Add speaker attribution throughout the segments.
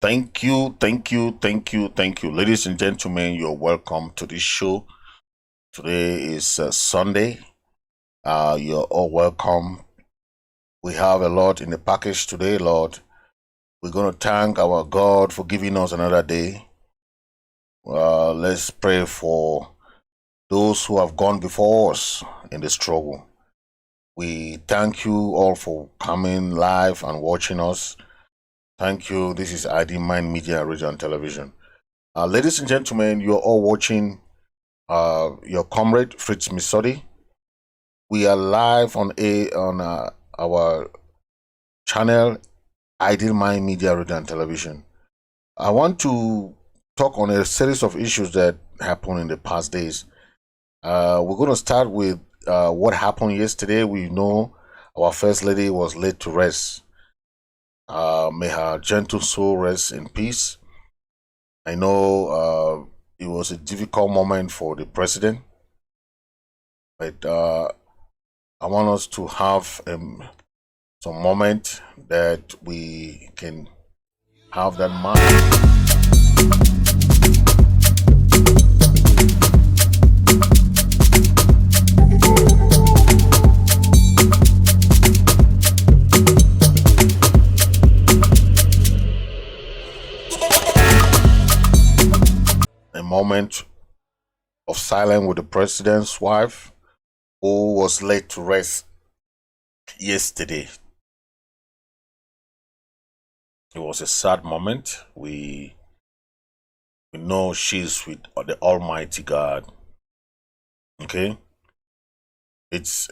Speaker 1: Thank you, thank you, thank you, thank you. Ladies and gentlemen, you're welcome to this show. Today is Sunday. You're all welcome. We have a lot in the package today, Lord. We're going to thank our God for giving us another day. Let's pray for those who have gone before us in the struggle. We thank you all for coming live and watching us. Thank you. This is ID Mind Media, Radio and Television. Ladies and gentlemen, you're all watching your comrade Fritz Misodi. We are live on our channel Ideal Mind Media, Radio and Television. I want to talk on a series of issues that happened in the past days. We're going to start with what happened yesterday. We know our First Lady was laid to rest. May her gentle soul rest in peace. I know it was a difficult moment for the president, but I want us to have some moment that we can have that mind. A moment of silence with the president's wife, who was laid to rest yesterday. It was a sad moment. We know she's with the Almighty God. Okay, it's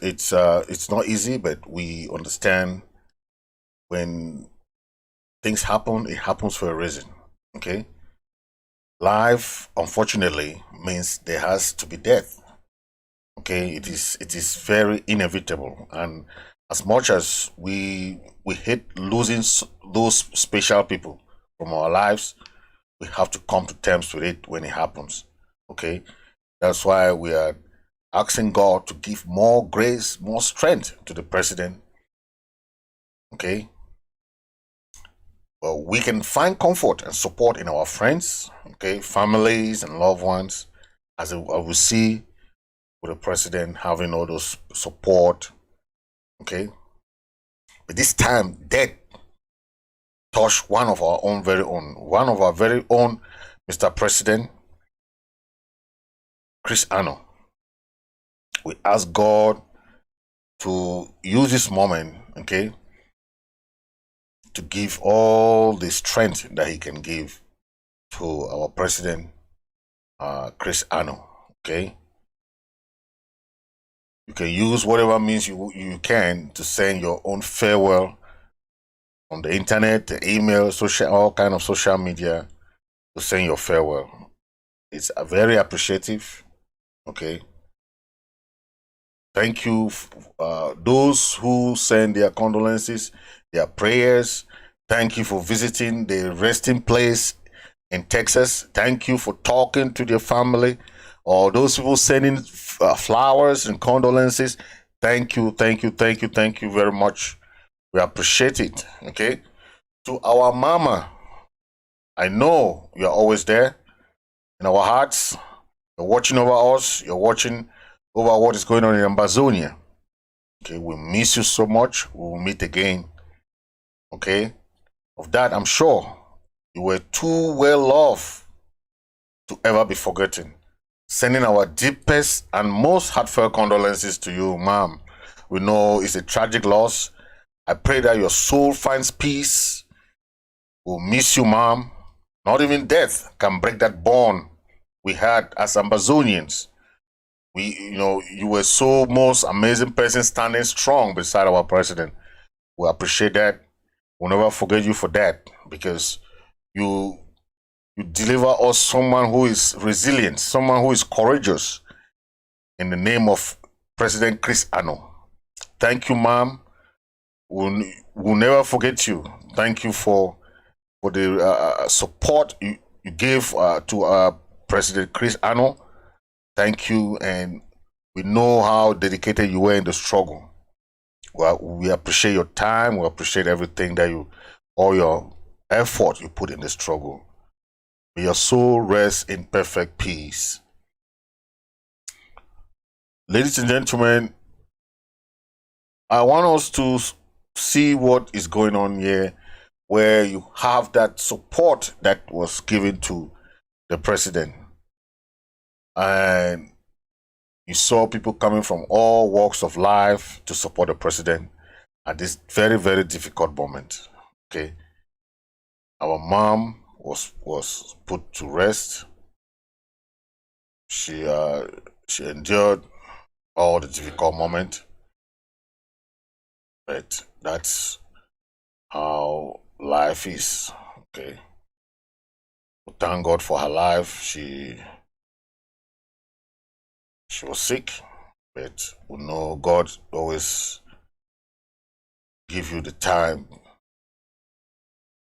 Speaker 1: not easy, but we understand when things happen, it happens for a reason. Okay. Life, unfortunately, means there has to be death. Okay, it is very inevitable, and as much as we hate losing those special people from our lives, we have to come to terms with it when it happens. Okay, that's why we are asking God to give more grace, more strength to the president. Okay. Well, we can find comfort and support in our friends, okay, families and loved ones, as we see with the president having all those support, okay. But this time, death touched one of our very own, Mr. President Chris Anu. We ask God to use this moment, okay, to give all the strength that he can give to our president, Chris Anu. Okay, you can use whatever means you can to send your own farewell on the internet, the email, all kind of social media to send your farewell. It's very appreciative. Okay, thank you, those who send their condolences, their prayers. Thank you for visiting the resting place in Texas. Thank you for talking to their family, or those people sending flowers and condolences. Thank you, thank you, thank you, thank you very much. We appreciate it. Okay, to our mama, I know you're always there in our hearts. You're watching over us. You're watching over what is going on in Ambazonia. Okay, we miss you so much. We will meet again. Okay, of that I'm sure you were too well loved to ever be forgotten. Sending our deepest and most heartfelt condolences to you, ma'am. We know it's a tragic loss. I pray that your soul finds peace. We'll miss you, ma'am. Not even death can break that bond we had as Ambazonians. You were so most amazing person standing strong beside our president. We appreciate that. We'll never forget you for that, because you deliver us someone who is resilient, someone who is courageous, in the name of President Chris Anu. Thank you, ma'am. We'll never forget you. Thank you for the support you gave to President Chris Anu. Thank you, and we know how dedicated you were in the struggle. Well, we appreciate your time. We appreciate everything that all your effort you put in the struggle. May your soul rest in perfect peace. Ladies and gentlemen, I want us to see what is going on here, where you have that support that was given to the president. And you saw people coming from all walks of life to support the president at this very, very difficult moment. Okay. Our mom was put to rest. She endured all the difficult moment. But that's how life is. Okay. Thank God for her life. She was sick, but we know God always give you the time.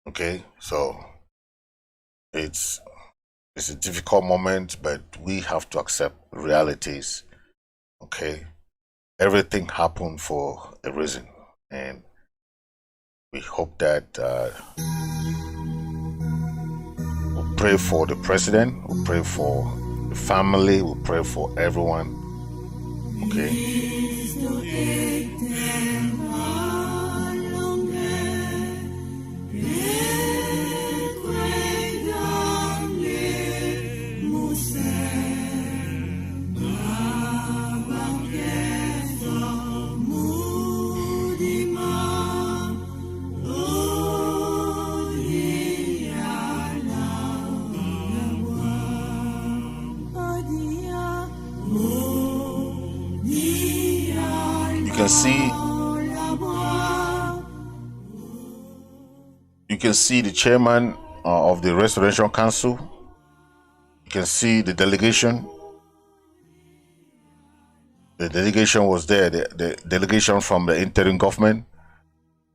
Speaker 1: Okay, so it's a difficult moment, but we have to accept realities. Okay, everything happened for a reason, and we hope that we'll pray for the president, we'll pray for the family, we'll pray for everyone. Okay. You can see the chairman of the Restoration Council. You can see the delegation. The delegation was there. The delegation from the interim government.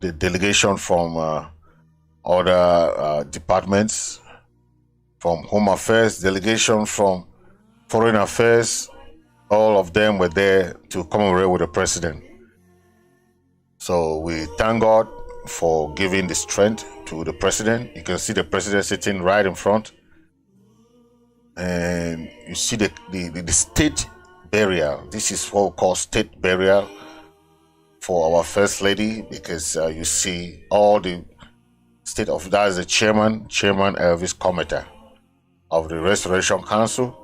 Speaker 1: The delegation from other departments. From Home Affairs. Delegation from Foreign Affairs. All of them were there to commemorate with the president. So we thank God for giving the strength to the president. You can see the president sitting right in front. And you see the state burial. This is what we call state burial for our First Lady, because you see all the state of, that is the Chairman Elvis Cometa of the Restoration Council.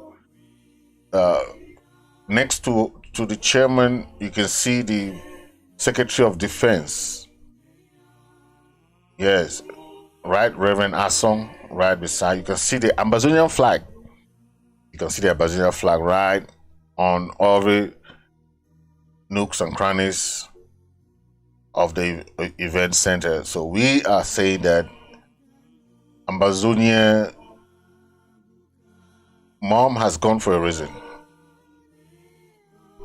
Speaker 1: Next to the chairman, you can see the Secretary of Defense. Yes, right, Reverend Asong, right beside. You can see the Ambazonian flag. You can see the Ambazonian flag right on every nooks and crannies of the event center. So we are saying that Ambazonia mom has gone for a reason.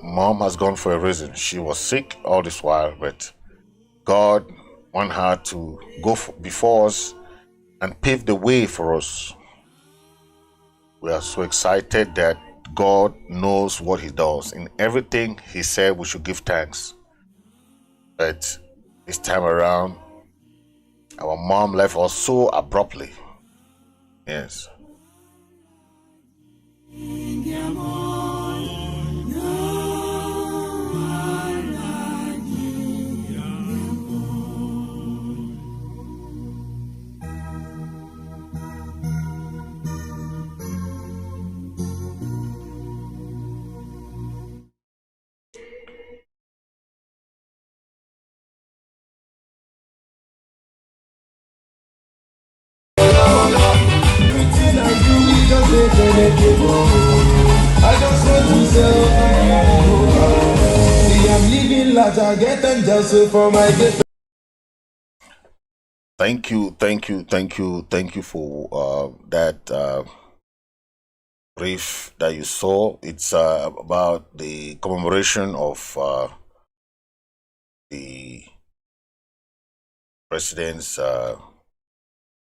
Speaker 1: Mom has gone for a reason. She was sick all this while, but God want her to go before us and pave the way for us. We are so excited that God knows what He does. In everything He said we should give thanks. But this time around, our mom left us so abruptly. Yes.
Speaker 2: I just want to say, I'm living large, I get them just for my get.
Speaker 1: Thank you for that brief that you saw. It's about the commemoration of the president's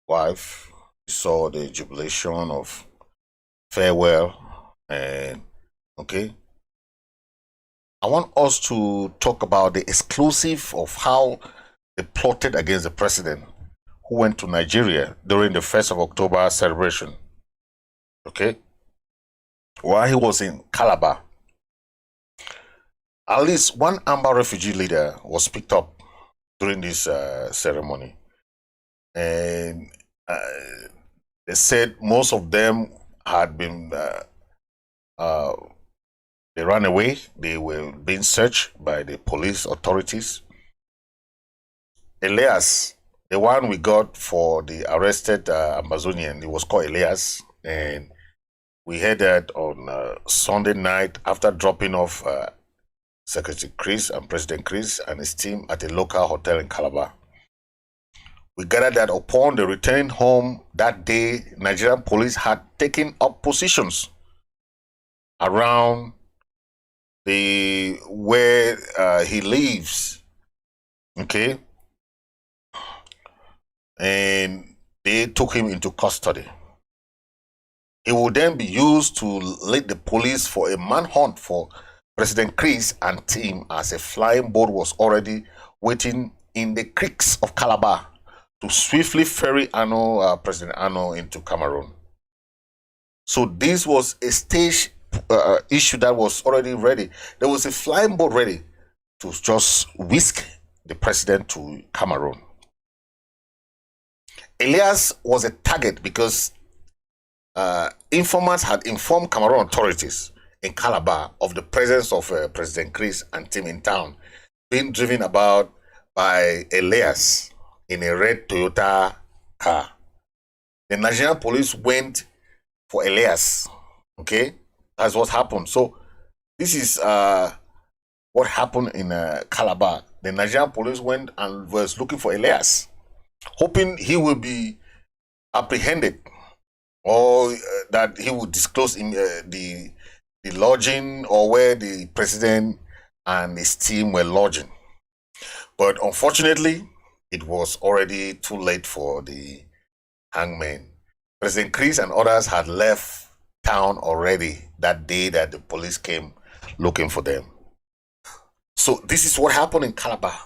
Speaker 1: wife. You saw the jubilation of farewell. And okay, I want us to talk about the exclusive of how they plotted against the president, who went to Nigeria during the 1st of October celebration. Okay? While he was in Calabar, at least one Amba refugee leader was picked up during this ceremony. And they said most of them had been, they ran away. They were being searched by the police authorities. Elias, the one we got for the arrested Ambazonian, it was called Elias. And we heard that on Sunday night after dropping off Secretary Chris and President Chris and his team at a local hotel in Calabar. We gathered that upon the return home that day, Nigerian police had taken up positions around where he lives. Okay? And they took him into custody. He will then be used to lead the police for a manhunt for President Chris and team, as a flying boat was already waiting in the creeks of Calabar to swiftly ferry President Anu into Cameroon. So this was a stage issue that was already ready. There was a flying boat ready to just whisk the president to Cameroon. Elias was a target because informants had informed Cameroon authorities in Calabar of the presence of President Chris and team in town, being driven about by Elias in a red Toyota car. The Nigerian police went for Elias. Okay, that's what happened. So this is what happened in Calabar. The Nigerian police went and was looking for Elias, hoping he will be apprehended or that he would disclose in the lodging or where the president and his team were lodging. But unfortunately, it was already too late for the hangman. President Chris and others had left town already that day that the police came looking for them. So this is what happened in Calabar.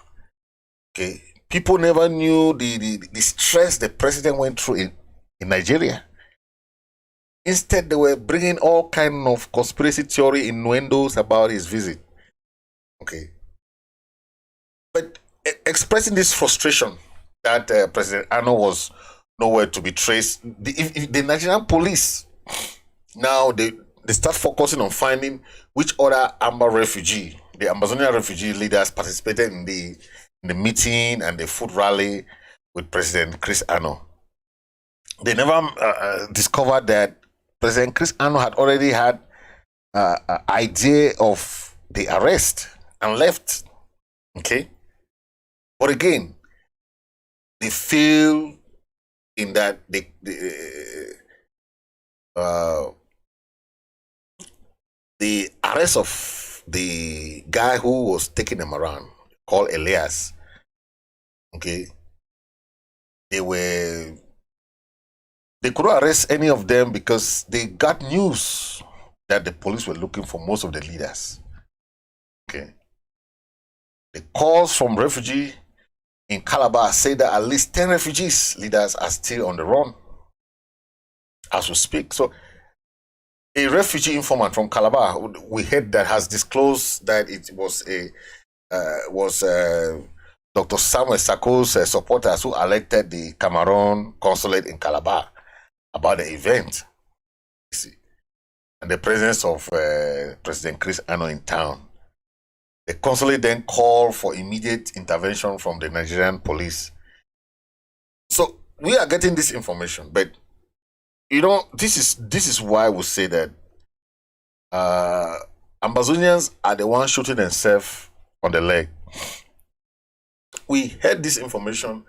Speaker 1: Okay, people never knew the stress the president went through in Nigeria. Instead, they were bringing all kind of conspiracy theory innuendos about his visit. Okay. But expressing this frustration that President Anu was nowhere to be traced, if the Nigerian police, now they start focusing on finding which other Amba refugee, the Ambazonian refugee leaders participated in the meeting and the food rally with President Chris Anu. They never discovered that President Chris Anu had already had an idea of the arrest and left. Okay? But again, they fail in that the arrest of the guy who was taking them around, called Elias. Okay? They couldn't arrest any of them because they got news that the police were looking for most of the leaders. Okay. The calls from refugee in Calabar say that at least 10 refugees leaders are still on the run as we speak. So a refugee informant from Calabar, we heard, that has disclosed that it was Dr. Samuel Sako's supporters who alerted the Cameroon consulate in Calabar about the event. You see, and the presence of President Chris Anu in town. The consulate then called for immediate intervention from the Nigerian police. So we are getting this information, but this is why we say that Ambazonians are the ones shooting themselves on the leg. We heard this information,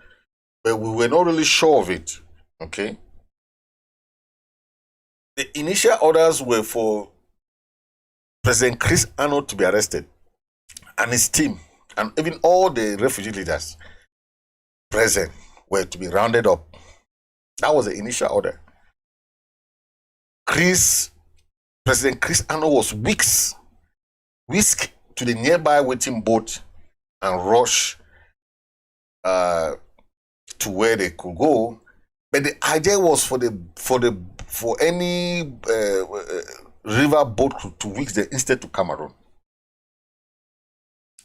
Speaker 1: but we were not really sure of it. Okay. The initial orders were for President Chris Anu to be arrested and his team, and even all the refugee leaders present were to be rounded up. That was the initial order. President Chris Anu was whisked to the nearby waiting boat and rushed to to where they could go, but the idea was for any river boat crew to reach there instead to Cameroon.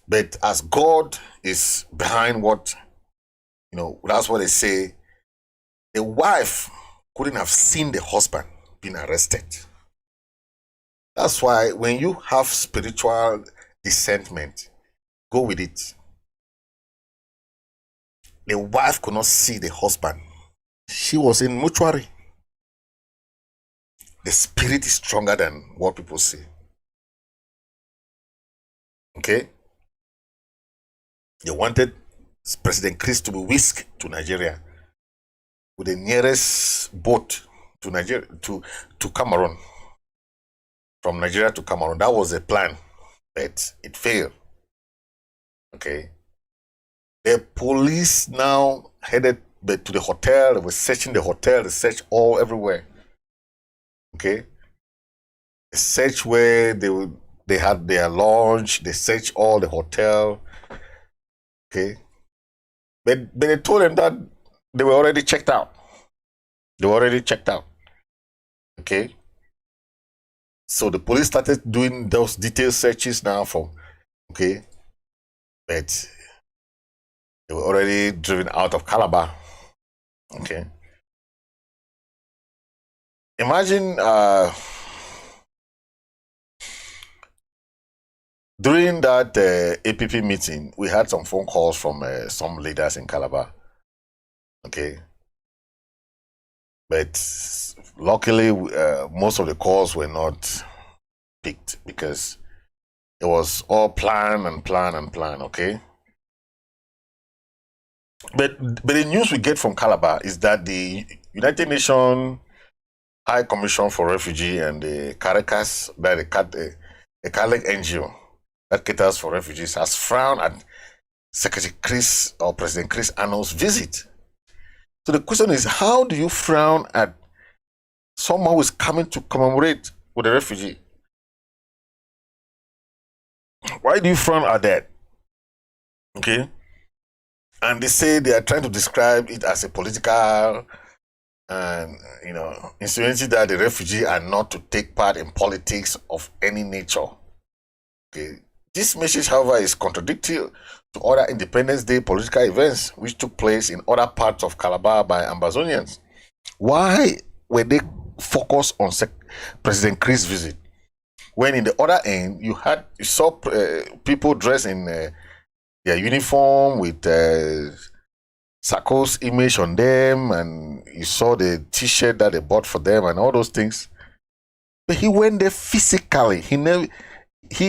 Speaker 1: But as God is behind what, that's what they say. The wife couldn't have seen the husband being arrested. That's why when you have spiritual discernment, go with it. The wife could not see the husband. She was in mortuary. The spirit is stronger than what people say. Okay? They wanted President Chris to be whisked to Nigeria with the nearest boat to Nigeria, to Cameroon. From Nigeria to Cameroon. That was the plan, but it failed. Okay. The police now headed to the hotel. They were searching the hotel. They searched all everywhere. Okay. They searched where they had their lunch. They searched all the hotel. Okay. But they told them that they were already checked out. They were already checked out. Okay. So the police started doing those detailed searches now okay. But they were already driven out of Calabar. Okay. Imagine during that APP meeting, we had some phone calls from some leaders in Calabar. Okay. But luckily, most of the calls were not picked because it was all plan, okay? But the news we get from Calabar is that the United Nations High Commission for Refugee and the Caracas, the Catholic NGO that caters for refugees, has frowned at Secretary Chris or President Chris Anu's visit. So the question is, how do you frown at someone who is coming to commemorate with a refugee? Why do you frown at that? Okay. And they say they are trying to describe it as a political and, insinuating that the refugees are not to take part in politics of any nature. Okay. This message, however, is contradictory to other Independence Day political events which took place in other parts of Calabar by Ambazonians. Why were they focused on President Chris' visit? When in the other end, you saw people dressed in their uniform with Sarko's image on them, and you saw the T-shirt that they bought for them and all those things. But he went there physically. He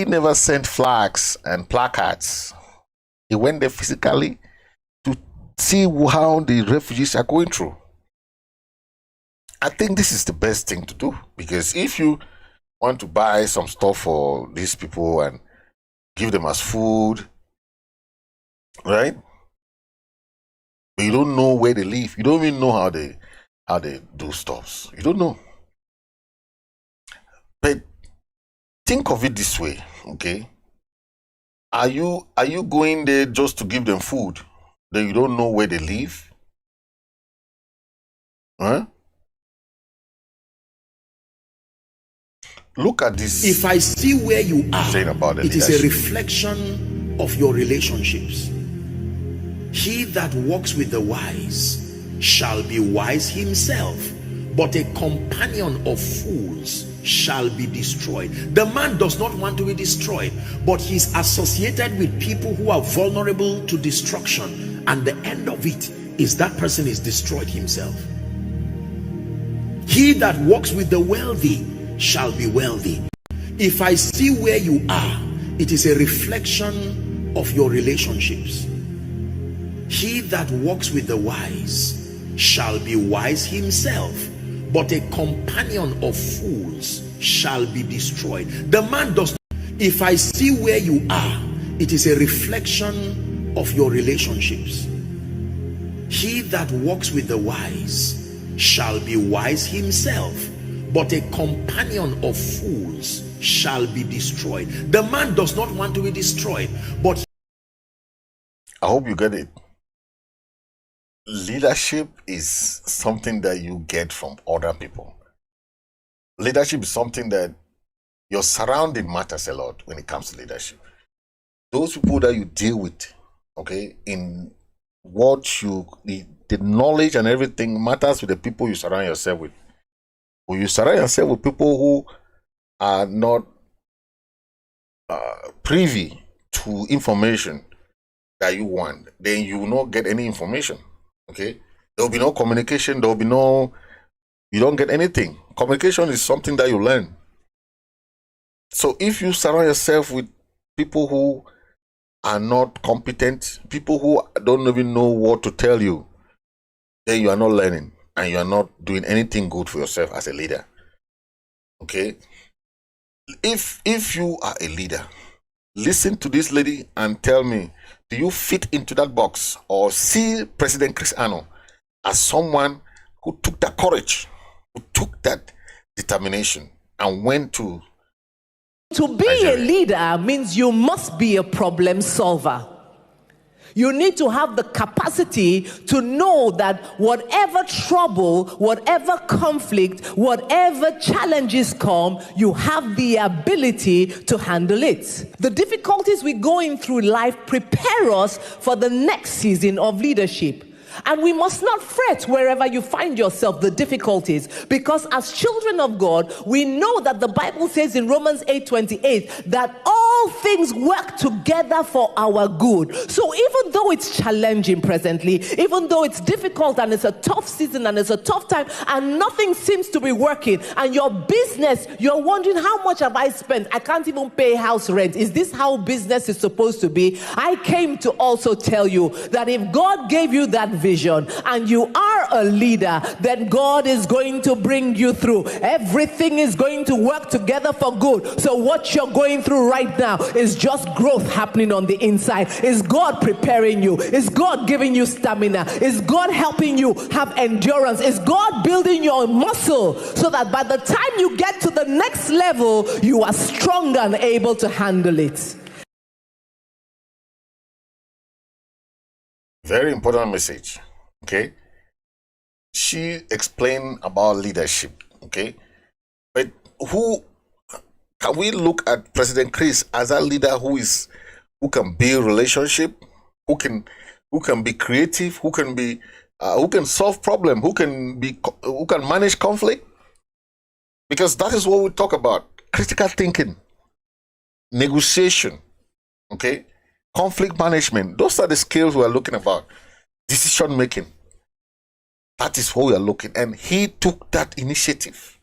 Speaker 1: never sent flags and placards. He went there physically to see how the refugees are going through. I think this is the best thing to do, because if you want to buy some stuff for these people and give them as food, right? But you don't know where they live. You don't even know how they do stuff. You don't know. But think of it this way, okay? Are you going there just to give them food? Then you don't know where they live? Huh? Look at this.
Speaker 3: If I see where you are, it is a reflection of your relationships. He that walks with the wise shall be wise himself, but a companion of fools shall be destroyed. The man does not want to be destroyed, but he's associated with people who are vulnerable to destruction, and the end of it is that person is destroyed himself. He that walks with the wealthy shall be wealthy. If I see where you are, it is a reflection of your relationships. He that walks with the wise shall be wise himself, but a companion of fools shall be destroyed. The man does not. If I see where you are, it is a reflection of your relationships. He that walks with the wise shall be wise himself, but a companion of fools shall be destroyed. The man does not want to be destroyed, but
Speaker 1: I hope you get it. Leadership is something that you get from other people. Leadership is something that your surrounding matters a lot when it comes to leadership. Those people that you deal with, okay, in what you, the knowledge and everything matters with the people you surround yourself with. When you surround yourself with people who are not privy to information that you want, then you will not get any information. Okay, there will be no communication. There will be no. You don't get anything. Communication is something that you learn. So if you surround yourself with people who are not competent, people who don't even know what to tell you, then you are not learning and you are not doing anything good for yourself as a leader. Okay, if you are a leader, listen to this lady and tell me, do you fit into that box, or see President Chris Anu as someone who took that courage, who took that determination and went to
Speaker 4: be
Speaker 1: Nigeria?
Speaker 4: A leader means you must be a problem solver. You need to have the capacity to know that whatever trouble, whatever conflict, whatever challenges come, you have the ability to handle it. The difficulties we go in through life prepare us for the next season of leadership. And we must not fret wherever you find yourself, the difficulties, because as children of God, we know that the Bible says in Romans 8:28 that all things work together for our good. So even though it's challenging presently, even though it's difficult and it's a tough season and it's a tough time and nothing seems to be working, and your business, you're wondering, how much have I spent? I can't even pay house rent. Is this how business is supposed to be? I came to also tell you that if God gave you that vision and you are a leader, then God is going to bring you through. Everything is going to work together for good. So what you're going through right now is just growth happening on the inside. Is God preparing you? Is God giving you stamina? Is God helping you have endurance? Is God building your muscle so that by the time you get to the next level, you are strong and able to handle it?
Speaker 1: Very important message. Okay, she explained about leadership. Okay, but who can we look at President Chris as a leader who can build relationship, who can be creative, who can solve problem, who can manage conflict? Because that is what we talk about: critical thinking, negotiation, okay, conflict management. Those are the skills we are looking about. Decision making. That is what we are looking. And he took that initiative.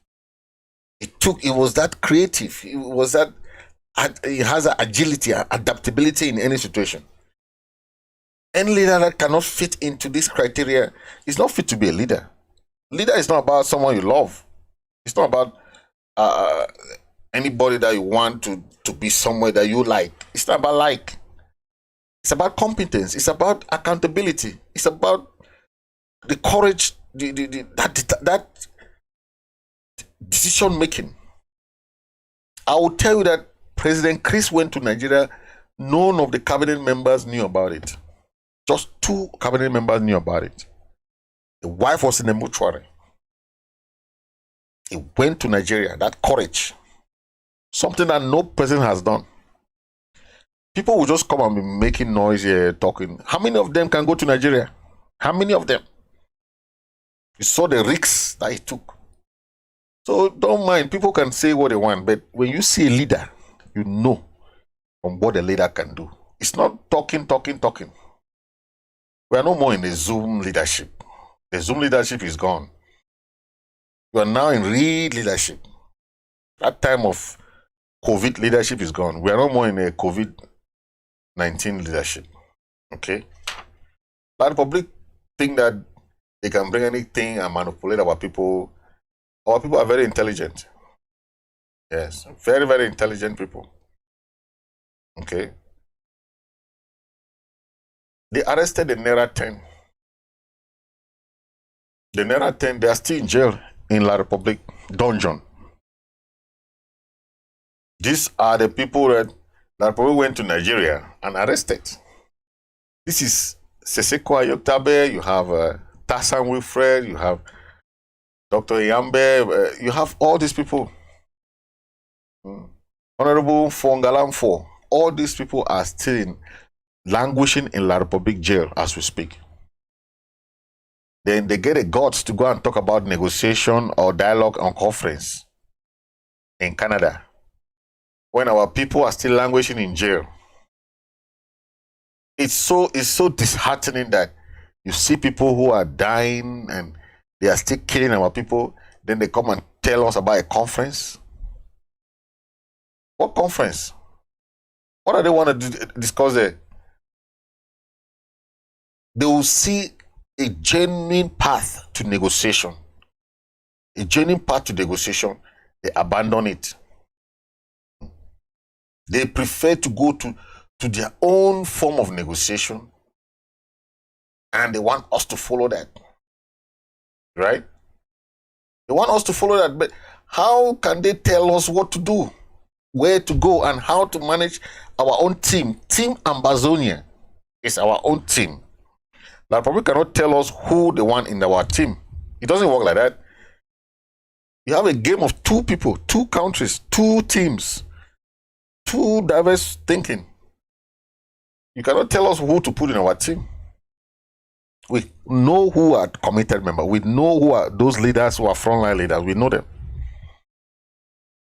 Speaker 1: It was that creative. It was that he has an agility, adaptability in any situation. Any leader that cannot fit into this criteria is not fit to be a leader. Leader is not about someone you love. It's not about anybody that you want to be somewhere that you like. It's not about like. It's about competence. It's about accountability. It's about the courage, that decision making. I will tell you that President Chris went to Nigeria. None of the cabinet members knew about it. Just 2 cabinet members knew about it. The wife was in the mortuary. He went to Nigeria. That courage, something that no president has done. People will just come and be making noise here, talking. How many of them can go to Nigeria? How many of them? You saw the risks that he took. So don't mind. People can say what they want, but when you see a leader, you know from what a leader can do. It's not talking. We are no more in the Zoom leadership. The Zoom leadership is gone. We are now in real leadership. That time of COVID leadership is gone. We are no more in a COVID-19 leadership. Okay? The Republic think that they can bring anything and manipulate our people. Our people are very intelligent. Yes, very, very intelligent people. Okay? They arrested the Naira 10. The Naira 10, they are still in jail in La Republique dungeon. These are the people that La Republique went to Nigeria and arrested. This is Seseko Ayoktabe, you have Tassan Wilfred, you have Dr. Yambe, you have all these people. Honorable Fongalamfo, all these people are still languishing in La Republique jail as we speak. Then they get the guts to go and talk about negotiation or dialogue on conference in Canada when our people are still languishing in jail. It's so disheartening that you see people who are dying and they are still killing our people. Then they come and tell us about a conference. What conference? What do they want to discuss there? They will see a genuine path to negotiation. A genuine path to negotiation, they abandon it. They prefer to go to their own form of negotiation, and they want us to follow that. Right? They want us to follow that, but how can they tell us what to do, where to go, and how to manage our own team? Team Ambazonian is our own team. Now, probably cannot tell us who they want in our team. It doesn't work like that. You have a game of two people, two countries, two teams, two diverse thinking. You cannot tell us who to put in our team. We know who are committed members. We know who are those leaders who are frontline leaders. We know them.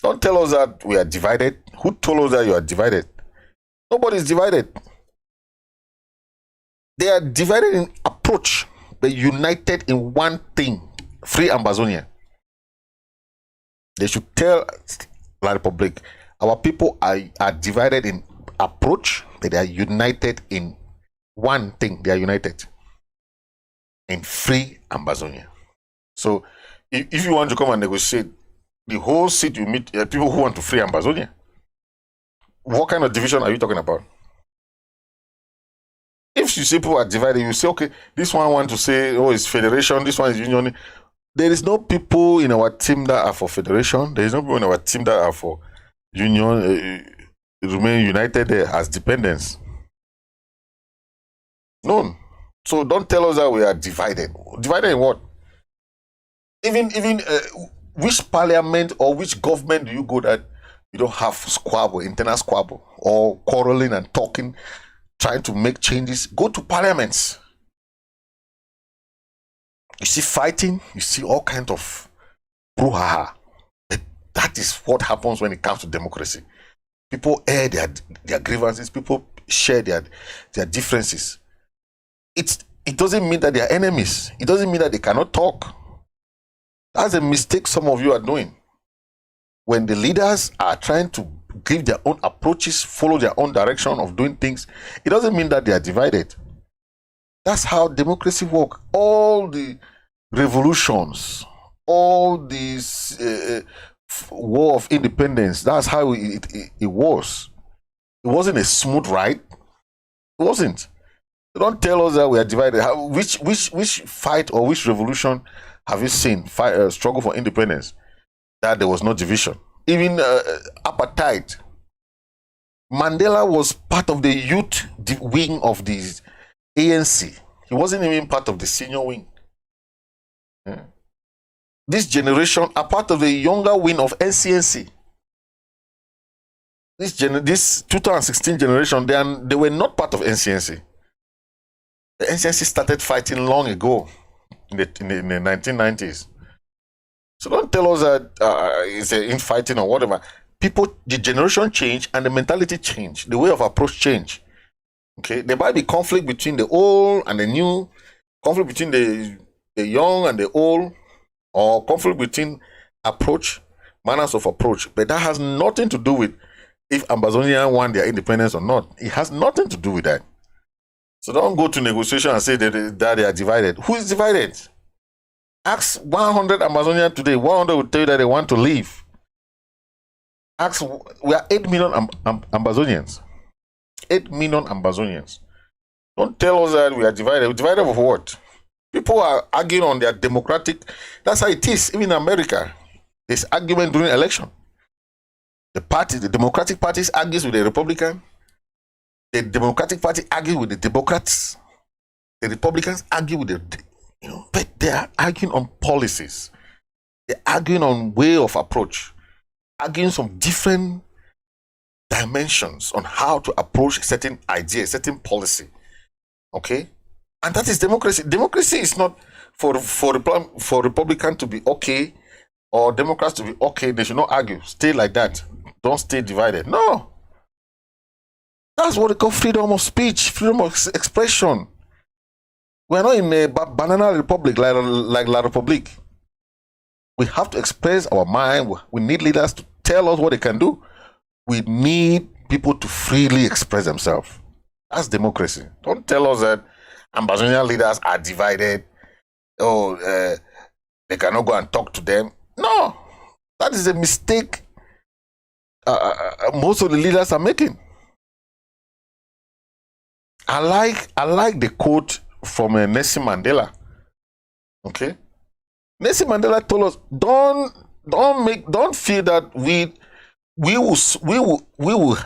Speaker 1: Don't tell us that we are divided. Who told us that you are divided? Nobody is divided. They are divided in approach, but united in one thing: free Ambazonia. They should tell La Republique, our people are divided in approach, but they are united in one thing. They are united in free Ambazonia. So if you want to come and negotiate, the whole seat you meet people who want to free Ambazonia. What kind of division are you talking about? If you see people are divided, you say, okay, this one want to say, oh, it's federation, this one is union. There is no people in our team that are for federation. There is no people in our team that are for union, remain united as dependents. None. So don't tell us that we are divided. Divided in what? Even which parliament or which government do you go that you don't have squabble, internal squabble, or quarreling and talking, trying to make changes? Go to parliaments. You see fighting, you see all kinds of brouhaha. That is what happens when it comes to democracy. People air their grievances, people share their differences. It doesn't mean that they are enemies. It doesn't mean that they cannot talk. That's a mistake some of you are doing. When the leaders are trying to give their own approaches, follow their own direction of doing things, it doesn't mean that they are divided. That's how democracy works. All the revolutions, all this war of independence, that's how it was. It wasn't a smooth ride. It wasn't. Don't tell us that we are divided. Which fight or which revolution have you seen, struggle for independence, that there was no division? Even apartheid. Mandela was part of the youth wing of the ANC. He wasn't even part of the senior wing. Yeah. This generation are part of the younger wing of NCNC. This 2016 generation, they were not part of NCNC. The NCNC started fighting long ago, in the 1990s. So don't tell us that it's infighting or whatever. People, the generation change and the mentality change, the way of approach change. Okay, there might be conflict between the old and the new, conflict between the young and the old, or conflict between manners of approach. But that has nothing to do with if Ambazonians want their independence or not. It has nothing to do with that. So don't go to negotiation and say that they are divided. Who is divided? Ask 100 Ambazonians today. 100 will tell you that they want to leave. Ask, we are 8 million Ambazonians. 8 million Ambazonians. Don't tell us that we are divided. We're divided of what? People are arguing on their democratic. That's how it is. Even in America, there's argument during election. The Democratic parties argues with the Republican. The Democratic Party argues with the Democrats. The Republicans argue with but they are arguing on policies. They're arguing on way of approach, arguing some different dimensions on how to approach a certain idea, a certain policy. Okay? And that is democracy. Democracy is not for Republicans to be okay or Democrats to be okay. They should not argue. Stay like that. Don't stay divided. No. That's what they call freedom of speech, freedom of expression. We're not in a banana republic like La Republique. We have to express our mind. We need leaders to tell us what they can do. We need people to freely express themselves. That's democracy. Don't tell us that Ambazonian leaders are divided. They cannot go and talk to them. No, that is a mistake most of the leaders are making. I like the quote from Nelson Mandela. Okay, Nelson Mandela told us, don't feel that we will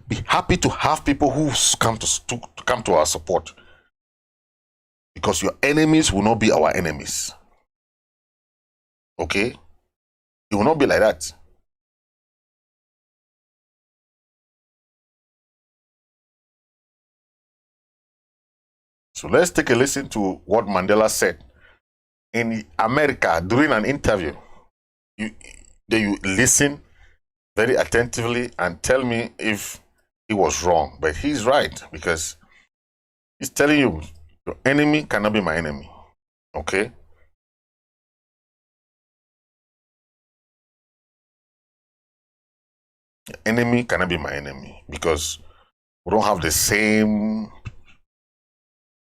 Speaker 1: be happy to have people who come to our support, because your enemies will not be our enemies. Okay, it will not be like that. So let's take a listen to what Mandela said in America during an interview. You listen very attentively and tell me if he was wrong. But he's right, because he's telling you your enemy cannot be my enemy. Okay? Your enemy cannot be my enemy, because we don't have the same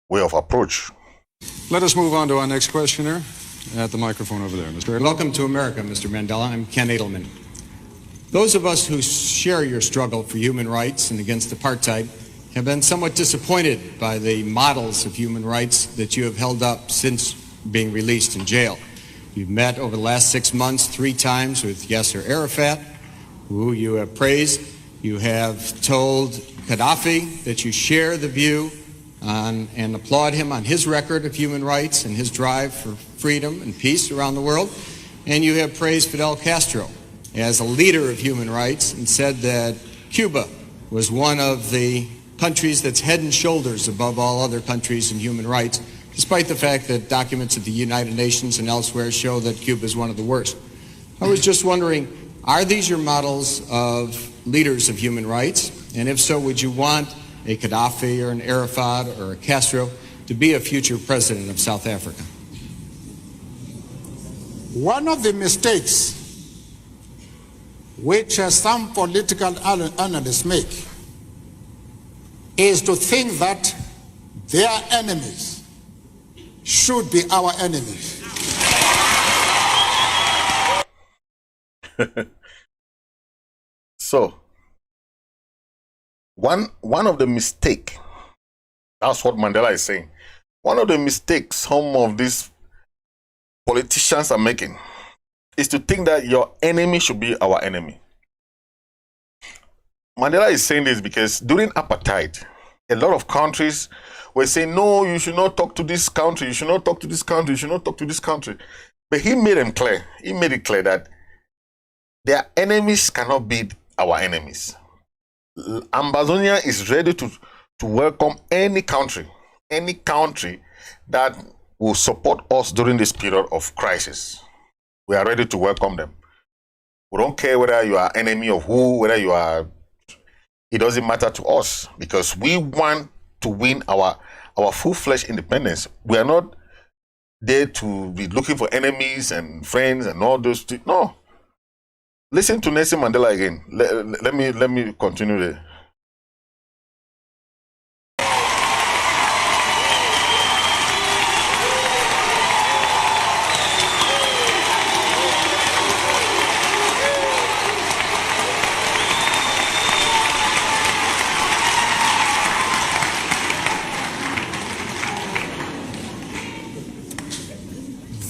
Speaker 1: way of approach.
Speaker 5: Let us move on to our next questioner at the microphone over there. Mr.
Speaker 6: Welcome to America, Mr. Mandela. I'm Ken Edelman. Those of us who share your struggle for human rights and against apartheid have been somewhat disappointed by the models of human rights that you have held up since being released in jail. You've met over the last 6 months 3 times with Yasser Arafat, who you have praised. You have told Gaddafi that you share the view and applaud him on his record of human rights and his drive for freedom and peace around the world. And you have praised Fidel Castro as a leader of human rights and said that Cuba was one of the countries that's head and shoulders above all other countries in human rights, despite the fact that documents at the United Nations and elsewhere show that Cuba is one of the worst. I was just wondering, are these your models of leaders of human rights? And if so, would you want a Gaddafi or an Arafat or a Castro to be a future president of South Africa?
Speaker 7: One of the mistakes which some political analysts make is to think that their enemies should be our enemies.
Speaker 1: So, one of the mistakes, that's what Mandela is saying, one of the mistakes some of these politicians are making is to think that your enemy should be our enemy. Mandela is saying this because during apartheid, a lot of countries were saying, no, you should not talk to this country, you should not talk to this country, you should not talk to this country. But he made it clear that their enemies cannot be our enemies. Ambazonia is ready to welcome any country that will support us during this period of crisis. We are ready to welcome them. We don't care whether you are enemy of who, whether you are, it doesn't matter to us, because we want to win our full-fledged independence. We are not there to be looking for enemies and friends and all those things. No. Listen to Nelson Mandela again. Let me continue there.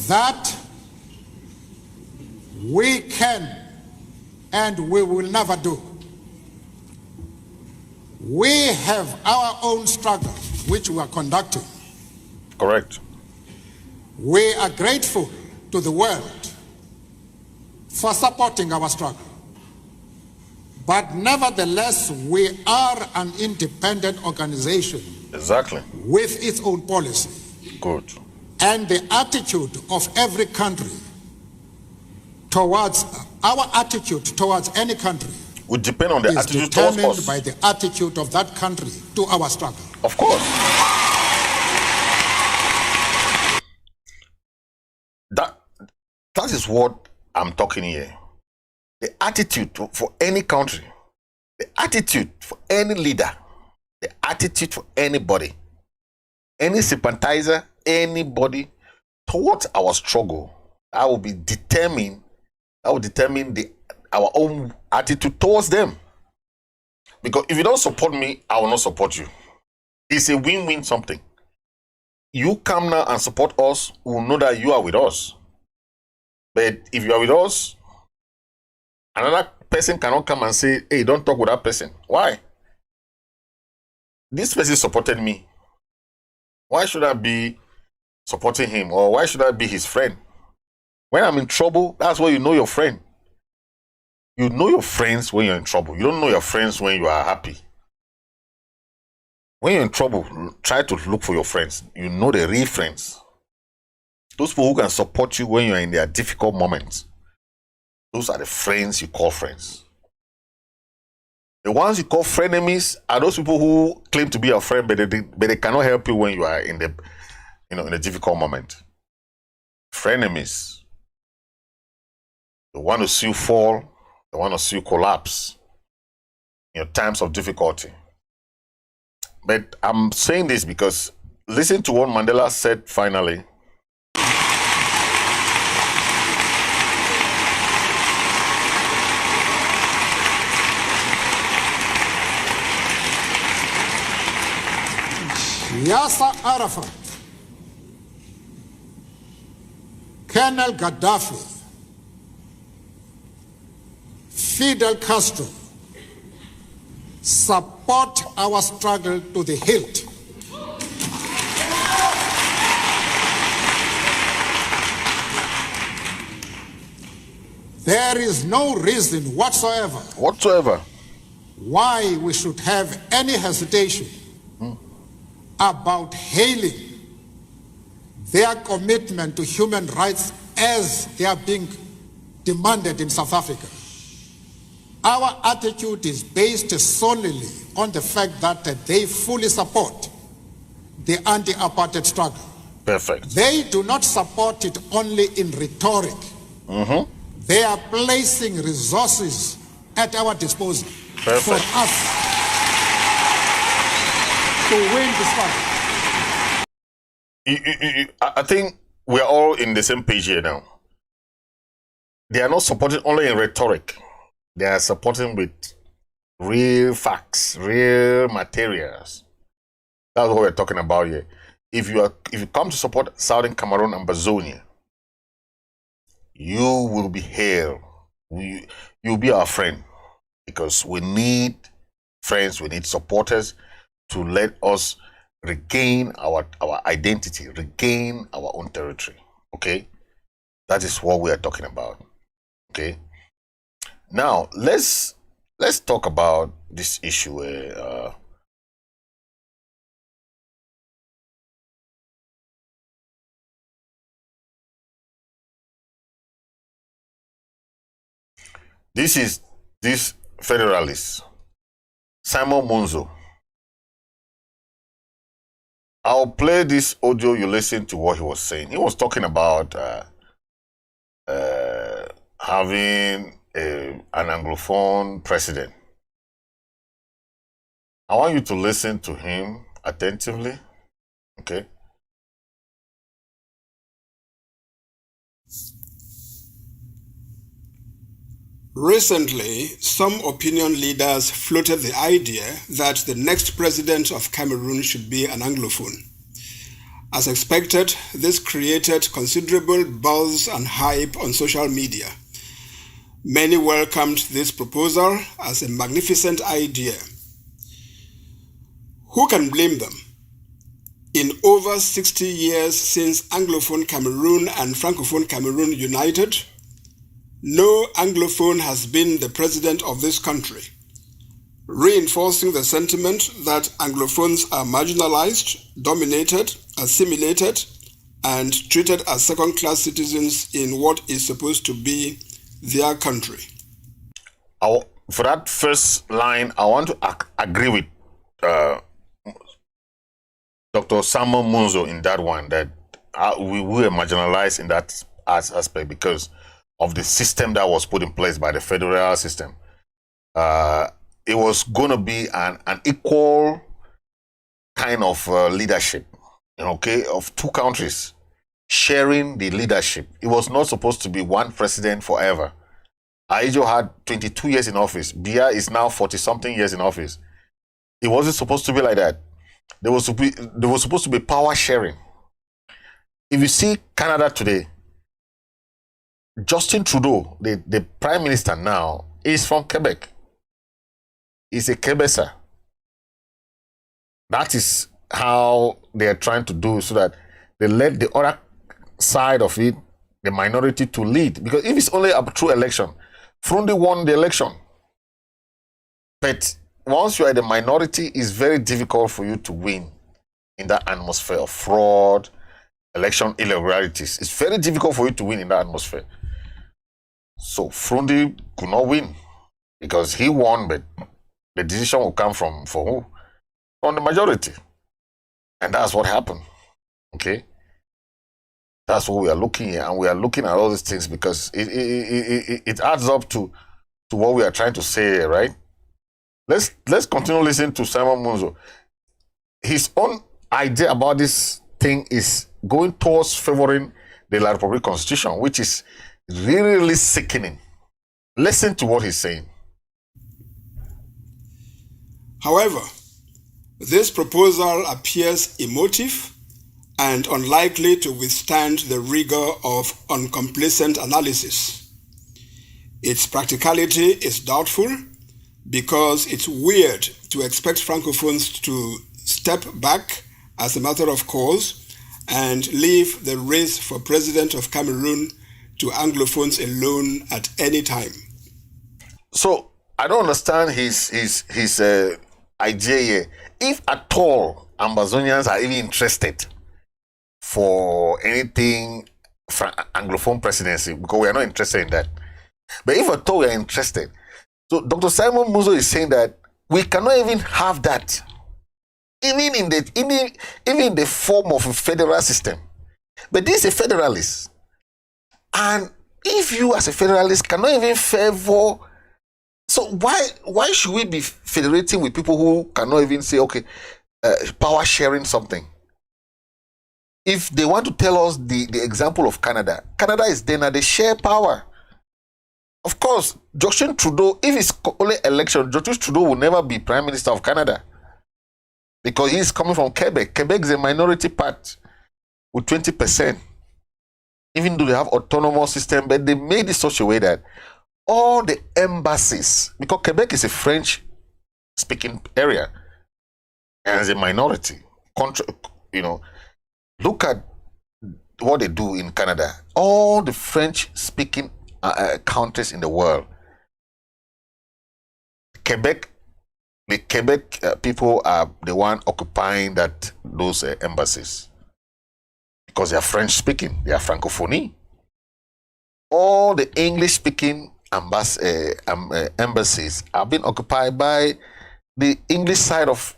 Speaker 7: That we can and we will never do. We have our own struggle which we are conducting.
Speaker 1: Correct.
Speaker 7: We are grateful to the world for supporting our struggle. But nevertheless, we are an independent organization.
Speaker 1: Exactly.
Speaker 7: With its own policy.
Speaker 1: Good.
Speaker 7: And the attitude of every country towards, our attitude towards any country
Speaker 1: would depend on the
Speaker 7: is
Speaker 1: attitude towards
Speaker 7: determined
Speaker 1: us.
Speaker 7: by the attitude of that country to our struggle.
Speaker 1: Of course. That is what I'm talking here. The attitude for any country, the attitude for any leader, the attitude for anybody, any sympathizer, anybody towards our struggle, that will determine our own attitude towards them. Because if you don't support me, I will not support you. It's a win-win something. You come now and support us, we will know that you are with us. But if you are with us, another person cannot come and say, hey, don't talk with that person. Why? This person supported me. Why should I be supporting him? Or why should I be his friend? When I'm in trouble, that's where you know your friend. You know your friends when you're in trouble. You don't know your friends when you are happy. When you're in trouble, try to look for your friends. You know the real friends. Those people who can support you when you're in their difficult moments. Those are the friends you call friends. The ones you call frenemies are those people who claim to be your friend, but they cannot help you when you are in a difficult moment. Frenemies. They want to see you fall. They want to see you collapse in your times of difficulty. But I'm saying this because listen to what Mandela said finally.
Speaker 7: Yasser Arafat, Colonel Gaddafi, Fidel Castro support our struggle to the hilt. There is no reason whatsoever why we should have any hesitation about hailing their commitment to human rights as they are being demanded in South Africa. Our attitude is based solely on the fact that they fully support the anti-apartheid struggle.
Speaker 1: Perfect.
Speaker 7: They do not support it only in rhetoric. They are placing resources at our disposal for us to win the struggle.
Speaker 1: I think we are all in the same page here now. They are not supporting only in rhetoric. They are supporting with real facts, real materials. That's what we're talking about here. If you come to support Southern Cameroon and Ambazonia, you will be hailed. You'll be our friend, because we need friends, we need supporters to let us regain our identity, regain our own territory. Okay, that is what we are talking about. Okay, now let's talk about this issue where this Federalist, Simon Munzu. I'll play this audio, you listen to what he was saying. He was talking about having an Anglophone president. I want you to listen to him attentively, okay?
Speaker 8: Recently, some opinion leaders floated the idea that the next president of Cameroon should be an Anglophone. As expected, this created considerable buzz and hype on social media. Many welcomed this proposal as a magnificent idea. Who can blame them? In over 60 years since Anglophone Cameroon and Francophone Cameroon united, no Anglophone has been the president of this country, reinforcing the sentiment that Anglophones are marginalized, dominated, assimilated, and treated as second-class citizens in what is supposed to be their country.
Speaker 1: For that first line, I want to agree with Dr. Samuel Munzu in that one, that we were marginalized in that aspect because of the system that was put in place by the federal system. It was going to be an equal kind of leadership, okay, of two countries sharing the leadership. It was not supposed to be one president forever. Aijo had 22 years in office. Biya is now 40-something years in office. It wasn't supposed to be like that. There was supposed to be power sharing. If you see Canada today, Justin Trudeau, the prime minister now, is from Quebec. He's a Quebecer. That is how they are trying to do, so that they let the other side of it, the minority, to lead. Because if it's only a true election, Frundi won the election. But once you are the minority, it's very difficult for you to win in that atmosphere of fraud, election irregularities. It's very difficult for you to win in that atmosphere. So Frundi could not win because he won, but the decision will come from who? From the majority. And that's what happened. Okay? That's what we are looking at, and we are looking at all these things because it adds up to what we are trying to say, right? Let's continue listening to Simon Munzu. His own idea about this thing is going towards favoring the La Republique Constitution, which is really, really sickening. Listen to what he's saying.
Speaker 8: However, this proposal appears emotive and unlikely to withstand the rigor of uncomplacent analysis. Its practicality is doubtful because it's weird to expect Francophones to step back as a matter of course and leave the race for president of Cameroon to Anglophones alone at any time.
Speaker 1: So I don't understand his idea here. If at all Ambazonians are even interested for anything Anglophone presidency, because we are not interested in that. But if at all we are interested, so Dr. Simon Munzu is saying that we cannot even have that, even in the form of a federal system. But this is a federalist, and if you as a federalist cannot even favor, so why should we be federating with people who cannot even say, okay, power sharing something? If they want to tell us the example of Canada is then they share power. Of course, Justin Trudeau, if it's only election, Justin Trudeau will never be Prime Minister of Canada because he's coming from Quebec. Quebec is a minority part with 20%. Even though they have autonomous system, but they made it such a way that all the embassies, because Quebec is a French-speaking area and as a minority, look at what they do in Canada. All the French-speaking countries in the world, the Quebec people are the one occupying those embassies because they are French-speaking, they are Francophonie. All the English-speaking embassies are being occupied by the English side of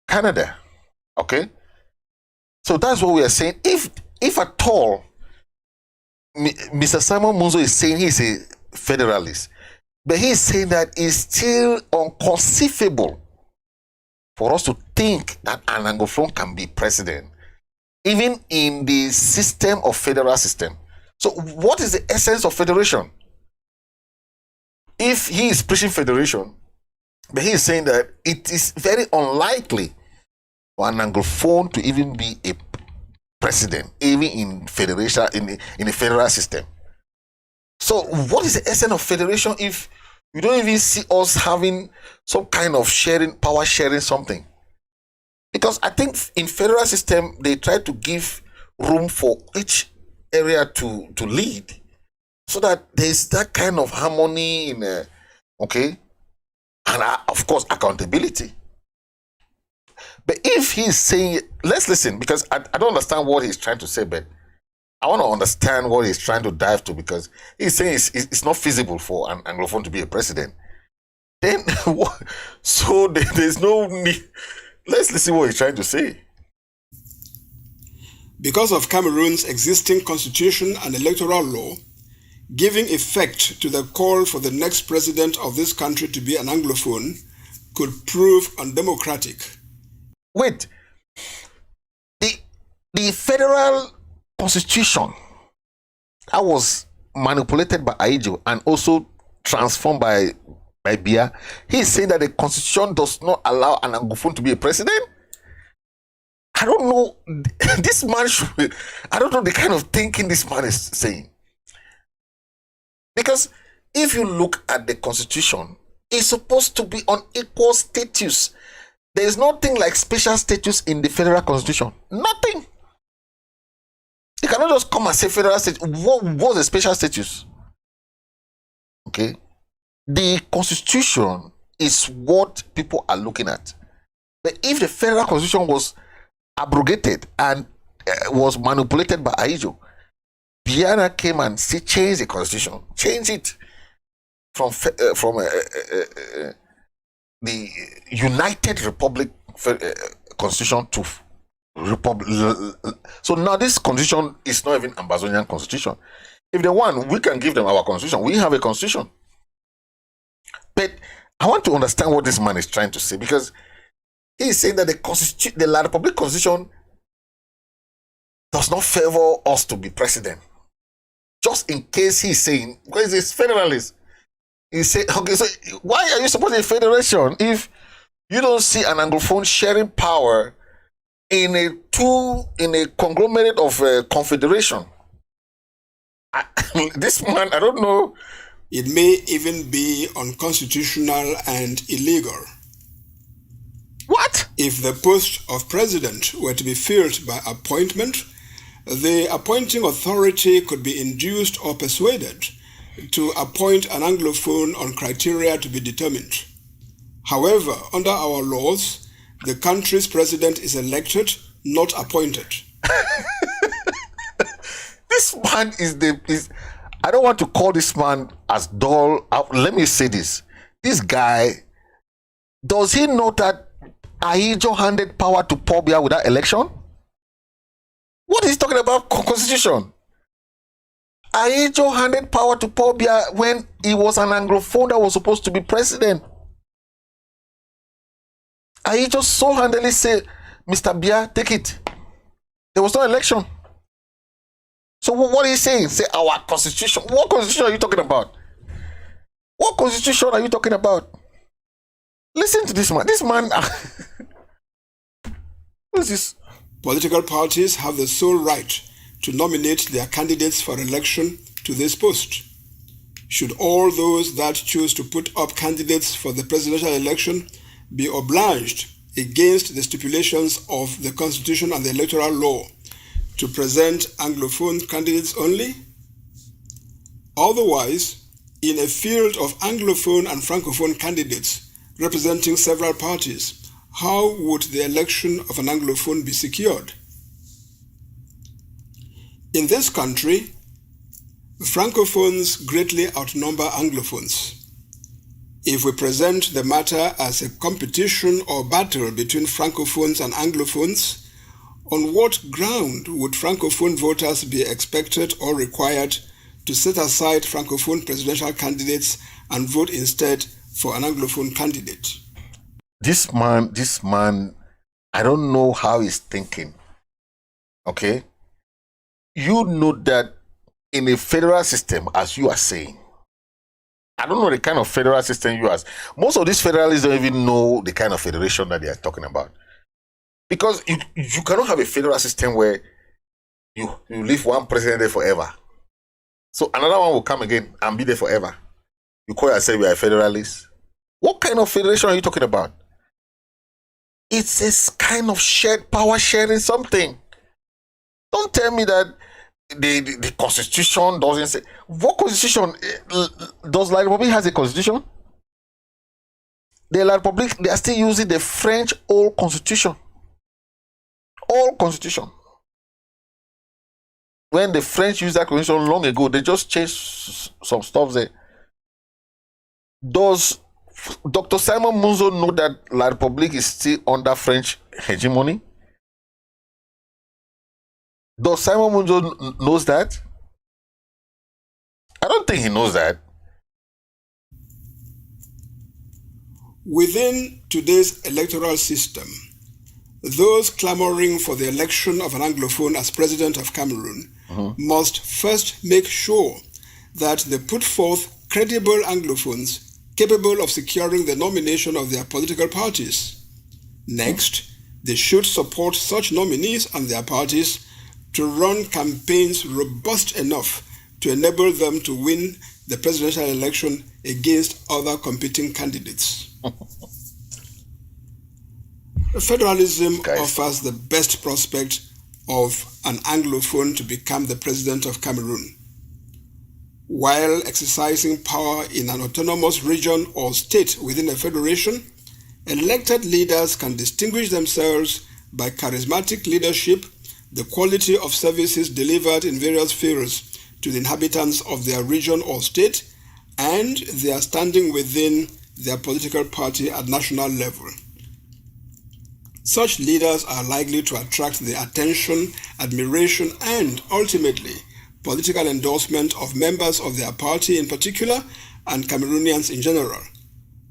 Speaker 1: Canada. Okay, so that's what we are saying. If at all Mr. Simon Munzu is saying he's a federalist, but he is saying that it's still inconceivable for us to think that an Anglophone can be president, even in the system of federal system. So what is the essence of federation? If he is preaching federation, but he is saying that it is very unlikely for an Anglophone to even be a president, even in federation, in a federal system. So what is the essence of federation if you don't even see us having some kind of sharing, power sharing something? Because I think in federal system, they try to give room for each area to lead so that there's that kind of harmony in okay, and of course accountability. But if he's saying, let's listen, because I don't understand what he's trying to say, but I want to understand what he's trying to dive to, because he's saying it's not feasible for an Anglophone to be a president. Then so there's no need. Let's listen what he's trying to say.
Speaker 8: Because of Cameroon's existing constitution and electoral law, giving effect to the call for the next president of this country to be an Anglophone could prove undemocratic.
Speaker 1: Wait, the federal constitution that was manipulated by Ahijo and also transformed by Biya, he's saying that the constitution does not allow an Anglophone to be a president? I don't know. This man I don't know the kind of thinking this man is saying. Because if you look at the constitution, it's supposed to be on equal status. There is nothing like special status in the federal constitution. Nothing. You cannot just come and say federal status. What was the special status? Okay. The constitution is what people are looking at. But if the federal constitution was abrogated and was manipulated by Ahijo, Biya came and changed the constitution, changed it from the United Republic constitution to Republic. So now this constitution is not even Ambazonian constitution. If they want, we can give them our constitution. We have a constitution. But I want to understand what this man is trying to say, because he is saying that the La Republic constitution does not favor us to be president. Just in case he's saying, because he's federalist, he said, okay, so why are you supporting a federation if you don't see an Anglophone sharing power in a conglomerate of confederation? This man, I don't know.
Speaker 8: It may even be unconstitutional and illegal.
Speaker 1: What?
Speaker 8: If the post of president were to be filled by appointment, the appointing authority could be induced or persuaded to appoint an Anglophone on criteria to be determined. However, under our laws, the country's president is elected, not appointed.
Speaker 1: This man is I don't want to call this man as dull. Let me say this. This guy, does he know that Ahijo handed power to Paul Biya without election? What is he talking about constitution? Ahijo handed power to Paul Biya when he was an Anglophone that was supposed to be president. Ahijo so handily said, Mr. Biya, take it. There was no election. So what are you saying? Say our constitution. What constitution are you talking about? What constitution are you talking about? Listen to this man. This man. What is this?
Speaker 8: Political parties have the sole right to nominate their candidates for election to this post. Should all those that choose to put up candidates for the presidential election be obliged, against the stipulations of the Constitution and the electoral law, to present Anglophone candidates only? Otherwise, in a field of Anglophone and Francophone candidates representing several parties, how would the election of an Anglophone be secured? In this country, Francophones greatly outnumber Anglophones. If we present the matter as a competition or battle between Francophones and Anglophones, on what ground would Francophone voters be expected or required to set aside Francophone presidential candidates and vote instead for an Anglophone candidate?
Speaker 1: This man, I don't know how he's thinking. Okay? You know that in a federal system, as you are saying, I don't know the kind of federal system you have. Most of these federalists don't even know the kind of federation that they are talking about. Because you cannot have a federal system where you leave one president there forever. So another one will come again and be there forever. You call yourself you are a federalist. What kind of federation are you talking about? It's a kind of shared power sharing something. Don't tell me that the constitution doesn't say. What constitution does La Republique has a constitution? The La Republique, they are still using the French old constitution. Old constitution. When the French used that constitution long ago, they just changed some stuff there. Does Dr. Simon Munzu know that La Republique is still under French hegemony? Does Simon Munzu knows that? I don't think he knows that.
Speaker 8: Within today's electoral system, those clamoring for the election of an Anglophone as president of Cameroon must first make sure that they put forth credible Anglophones capable of securing the nomination of their political parties. Next, they should support such nominees and their parties to run campaigns robust enough to enable them to win the presidential election against other competing candidates. Federalism offers the best prospect of an Anglophone to become the president of Cameroon. While exercising power in an autonomous region or state within a federation, elected leaders can distinguish themselves by charismatic leadership, the quality of services delivered in various fields to the inhabitants of their region or state, and their standing within their political party at national level. Such leaders are likely to attract the attention, admiration, and ultimately political endorsement of members of their party in particular and Cameroonians in general,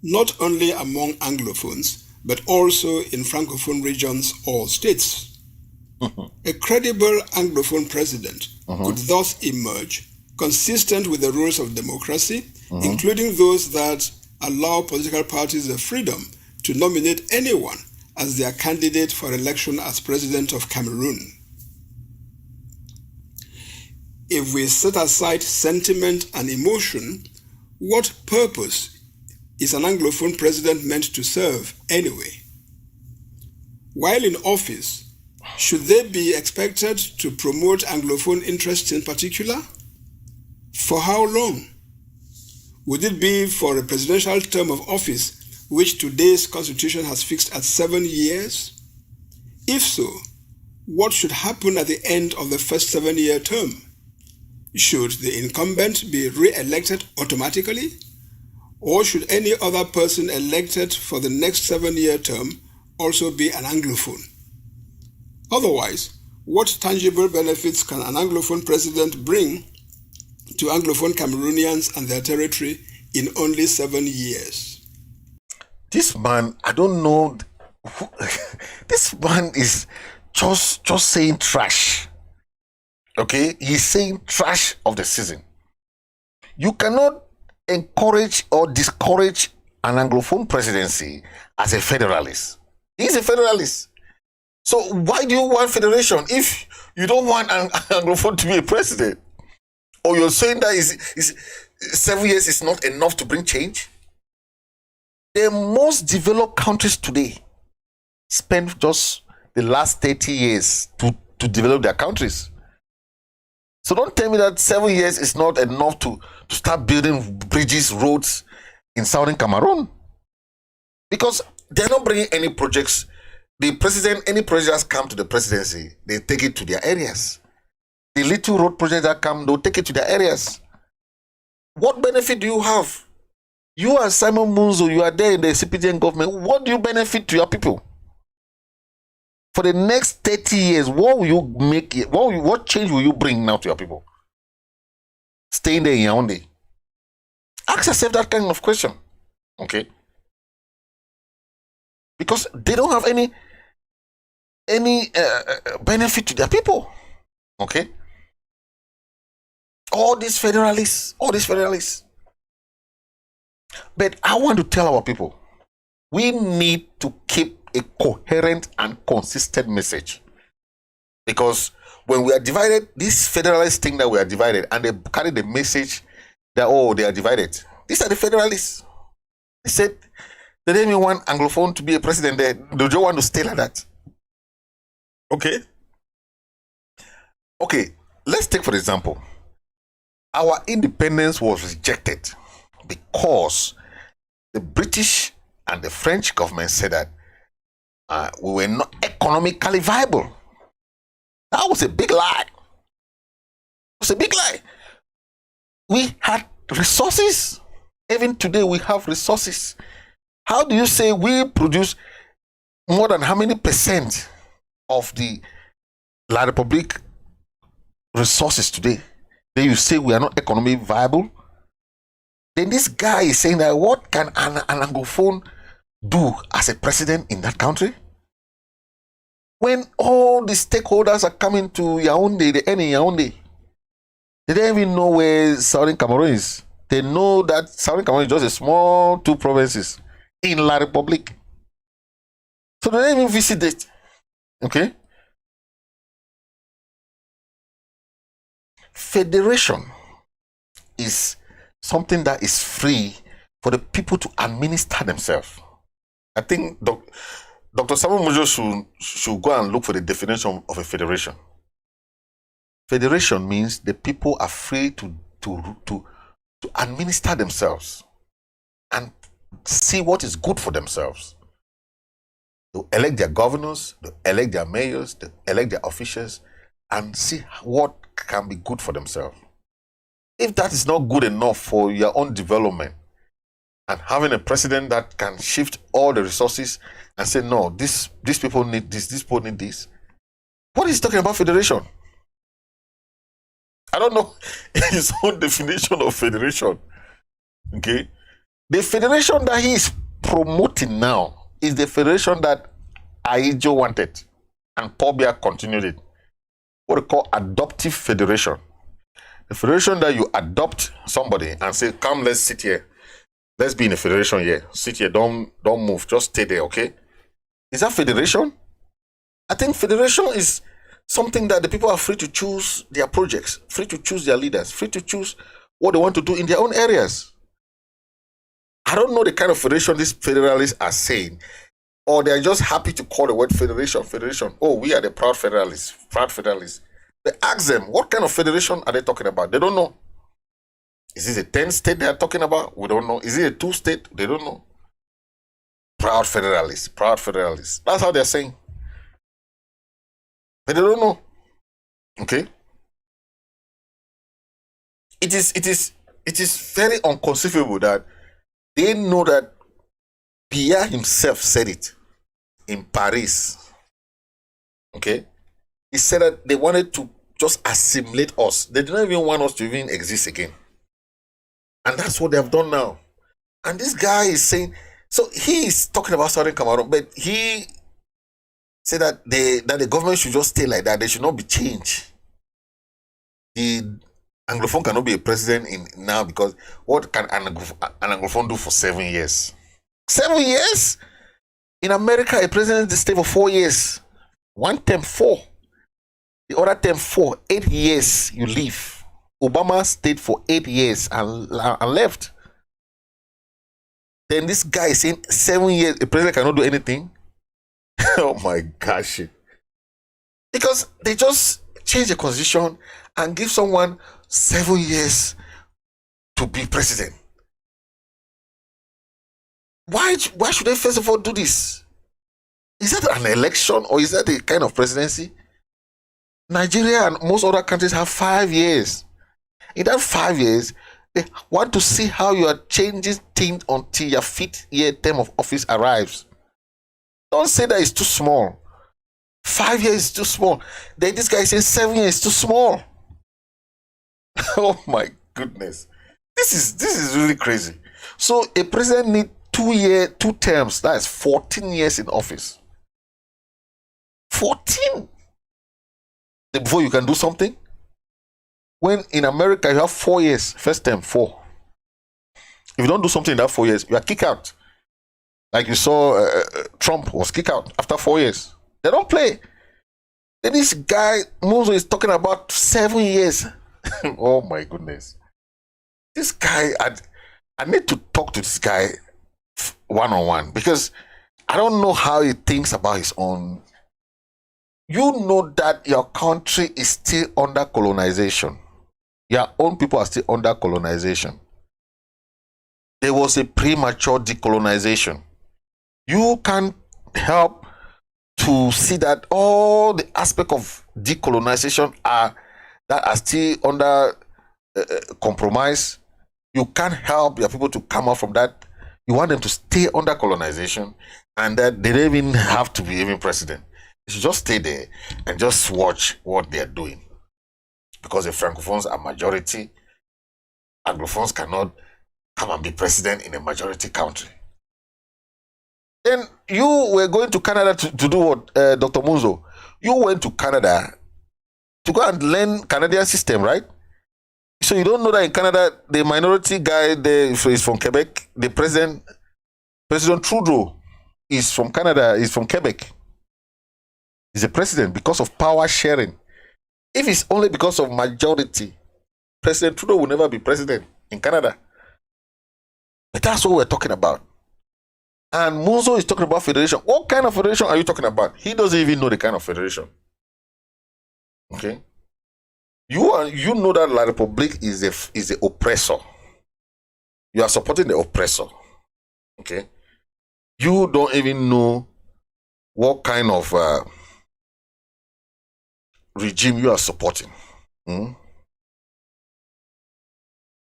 Speaker 8: not only among Anglophones, but also in Francophone regions or states. A credible Anglophone president could thus emerge consistent with the rules of democracy, including those that allow political parties the freedom to nominate anyone as their candidate for election as president of Cameroon. If we set aside sentiment and emotion, what purpose is an Anglophone president meant to serve anyway? While in office, should they be expected to promote Anglophone interests in particular? For how long? Would it be for a presidential term of office which today's constitution has fixed at 7 years? If so, what should happen at the end of the first 7-year term? Should the incumbent be re-elected automatically? Or should any other person elected for the next 7-year term also be an Anglophone? Otherwise, what tangible benefits can an Anglophone president bring to Anglophone Cameroonians and their territory in only 7 years?
Speaker 1: This man, I don't know. This man is just saying trash. Okay, he's saying trash of the season. You cannot encourage or discourage an Anglophone presidency as a federalist. He's a federalist. So why do you want federation if you don't want an Anglophone to be a president? Or you're saying that is 7 years is not enough to bring change? The most developed countries today spend just the last 30 years to develop their countries. So don't tell me that 7 years is not enough to start building bridges, roads in southern Cameroon. Because they're not bringing any projects. The president, any projects come to the presidency, they take it to their areas. The little road projects that come, they'll take it to their areas. What benefit do you have? You are Simon Munzu, you are there in the CPDN government. What do you benefit to your people? For the next 30 years, what will you make? What change will you bring now to your people? Staying there in Yaoundé. Ask yourself that kind of question. Okay? Because they don't have any benefit to their people. Okay? All these federalists. But I want to tell our people, we need to keep a coherent and consistent message. Because when we are divided, this federalist thing that we are divided, and they carry the message that, oh, they are divided. These are the federalists. They said They didn't even want Anglophone to be a president there. They just want to stay like that. Okay? Okay, let's take for example, our independence was rejected because the British and the French government said that we were not economically viable. That was a big lie. It was a big lie. We had resources. Even today we have resources. How do you say we produce more than how many percent of the La Republique resources today? Then you say we are not economically viable? Then this guy is saying that what can an Anglophone do as a president in that country? When all the stakeholders are coming to Yaoundé, the end in Yaoundé, they don't even know where Southern Cameroon is. They know that Southern Cameroon is just a small 2 provinces in La Republique. So they don't even visit it. Okay? Federation is something that is free for the people to administer themselves. I think Dr. Samuel Munzu should go and look for the definition of a federation. Federation means the people are free to administer themselves and see what is good for themselves. They elect their governors, they elect their mayors, they elect their officials, and see what can be good for themselves. If that is not good enough for your own development, and having a president that can shift all the resources and say, no, these people need this, these people need this. What is he talking about federation? I don't know his own definition of federation. Okay? The federation that he is promoting now is the federation that Aijo wanted, and Paul Biya continued it. What we call adoptive federation. The federation that you adopt somebody and say, come, let's sit here. Let's be in a federation here. Sit here, don't move, just stay there, okay? Is that federation? I think federation is something that the people are free to choose their projects, free to choose their leaders, free to choose what they want to do in their own areas. I don't know the kind of federation these federalists are saying, or they're just happy to call the word federation. Oh, we are the proud federalists. They ask them, what kind of federation are they talking about? They don't know. Is it a 10 state they are talking about? We don't know. Is it a 2 state? They don't know. Proud federalists. That's how they're saying. But they don't know. Okay? It is very inconceivable that they know that Biya himself said it in Paris. Okay? He said that they wanted to just assimilate us. They didn't even want us to even exist again. And that's what they have done now. And this guy is saying, so he is talking about Southern Cameroon, but he said that the government should just stay like that. They should not be changed. The Anglophone cannot be a president now because what can an Anglophone do for 7 years? 7 years? In America, a president stay for 4 years. One term 4. The other term 4. 8 years you leave. Obama stayed for 8 years and left. Then this guy is saying 7 years, a president cannot do anything. Oh my gosh. Because they just change the constitution and give someone 7 years to be president. Why should they first of all do this? Is that an election or is that a kind of presidency? Nigeria and most other countries have 5 years. In that 5 years, they want to see how you are changing things until your 5th year term of office arrives. Don't say that it's too small. 5 years is too small. Then this guy says 7 years is too small. Oh my goodness. This is really crazy. So a president needs 2 terms. That is 14 years in office. 14 before you can do something. When in America you have 4 years, first term 4. If you don't do something in that 4 years, you are kicked out. Like you saw, Trump was kicked out after 4 years. They don't play. Then this guy Munzu is talking about 7 years. Oh my goodness! This guy, I need to talk to this guy one-on-one, because I don't know how he thinks about his own. You know that your country is still under colonization. Your own people are still under colonization. There was a premature decolonization. You can't help to see that all the aspects of decolonization are still under compromise. You can't help your people to come out from that. You want them to stay under colonization, and that they don't even have to be even president. You should just stay there and just watch what they're doing. Because the Francophones are majority, Anglophones cannot come and be president in a majority country. Then you were going to Canada to do what, Dr. Munzu? You went to Canada to go and learn Canadian system, right? So you don't know that in Canada, the minority guy there is from Quebec. The President Trudeau is from Canada, is from Quebec. He's a president because of power sharing. If it's only because of majority, President Trudeau will never be president in Canada. But that's what we're talking about. And Munzu is talking about federation. What kind of federation are you talking about? He doesn't even know the kind of federation. Okay? You know that La Republique is the oppressor. You are supporting the oppressor. Okay? You don't even know what kind of regime you are supporting.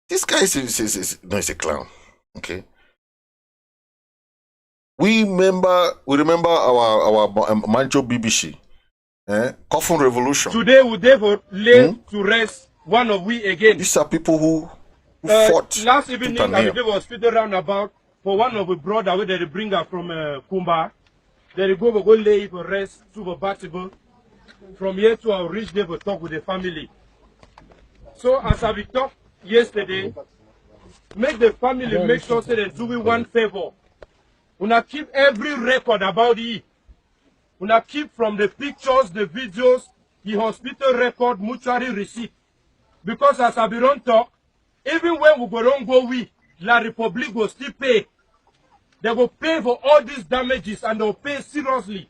Speaker 1: This guy is a clown. Okay? We remember our Mancho BBC. Coffin Revolution.
Speaker 9: Today we therefore lay to rest one of we again.
Speaker 1: These are people who fought.
Speaker 9: Last evening, I was speaking roundabout for one of the brother where they bring her from Kumba. They go lay for rest, super batable. From here to our reach, they will talk with the family. So as I talked yesterday, make the family make sure they do we one favor. Una keep every record about it. Una keep from the pictures, the videos, the hospital record, mortuary receipt. Because as I don't talk, even when we go La Republique will still pay. They will pay for all these damages and they will pay seriously.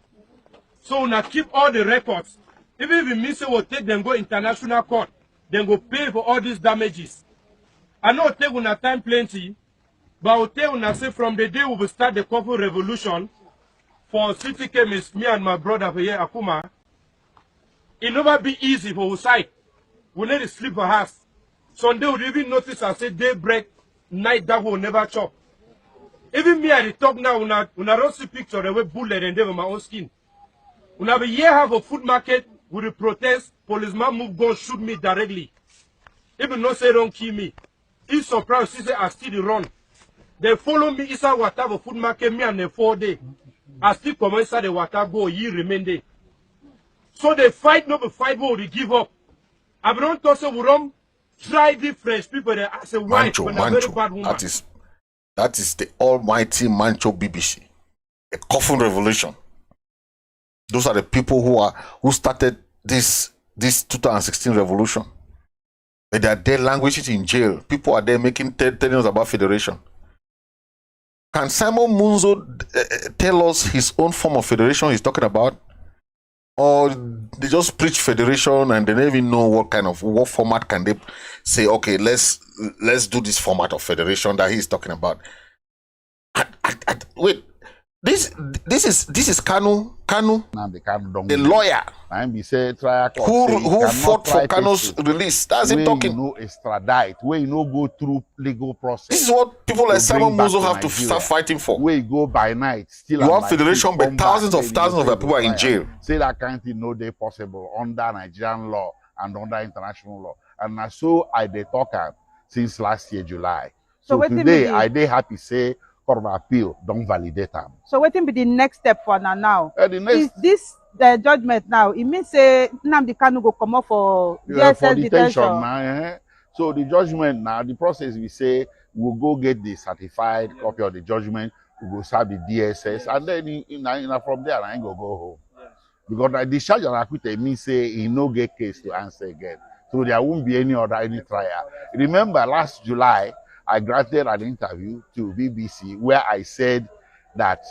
Speaker 9: So una keep all the records. Even if the minister will take them go international court, then go pay for all these damages. I know it take una time plenty, but I will tell una say from the day we will start the coffee revolution, for city chemists, me and my brother for here, Akuma, it never be easy for us side. We need to sleep for us. Sunday would even notice I say daybreak, night that will never chop. Even me at the talk now, una don't see picture the way bullet and they with my own skin. Una be here have a food market with the protest, policeman move gun shoot me directly. Even no say don't kill me. If surprised, she say I still run. They follow me inside water for food market, me and the 4 day. I still come inside the water, go, ye remain there. So they fight, no, but fight, but they give up. I don't talk, so we don't try different people. They ask, why?
Speaker 1: Mancho, that is the almighty Mancho BBC. A coffin revolution. Those are the people who started this 2016 revolution. But they are there languages in jail. People are there making telling us about federation. Can Simon Munzu tell us his own form of federation he's talking about? Or they just preach federation and they don't even know what format can they say, okay, let's do this format of federation that he's talking about. Wait, this is Kanu, the lawyer who fought for Kanu's release. That's him talking.
Speaker 10: Extradite, where you no go through legal process.
Speaker 1: This is what people like Simon Munzu have to start fighting for.
Speaker 10: Where you go by night, still
Speaker 1: you have federation, but thousands of people are in jail.
Speaker 10: Say that kind of thing no day possible under Nigerian law and under international law. And so I dey talk since last year July. So today I dey happy say Court of Appeal don't validate them.
Speaker 11: So what will be the next step for now?
Speaker 10: Is
Speaker 11: this the judgment now? It means say Nnamdi Kanu go come up for DSS detention.
Speaker 10: Now, So the judgment now, the process we say we'll go get the certified copy of the judgment, we go serve the DSS, and then from there I ain't go home. Because the discharge and acquittal means say he no get case to answer again. So there won't be any trial. Remember last July, I granted an interview to BBC where I said that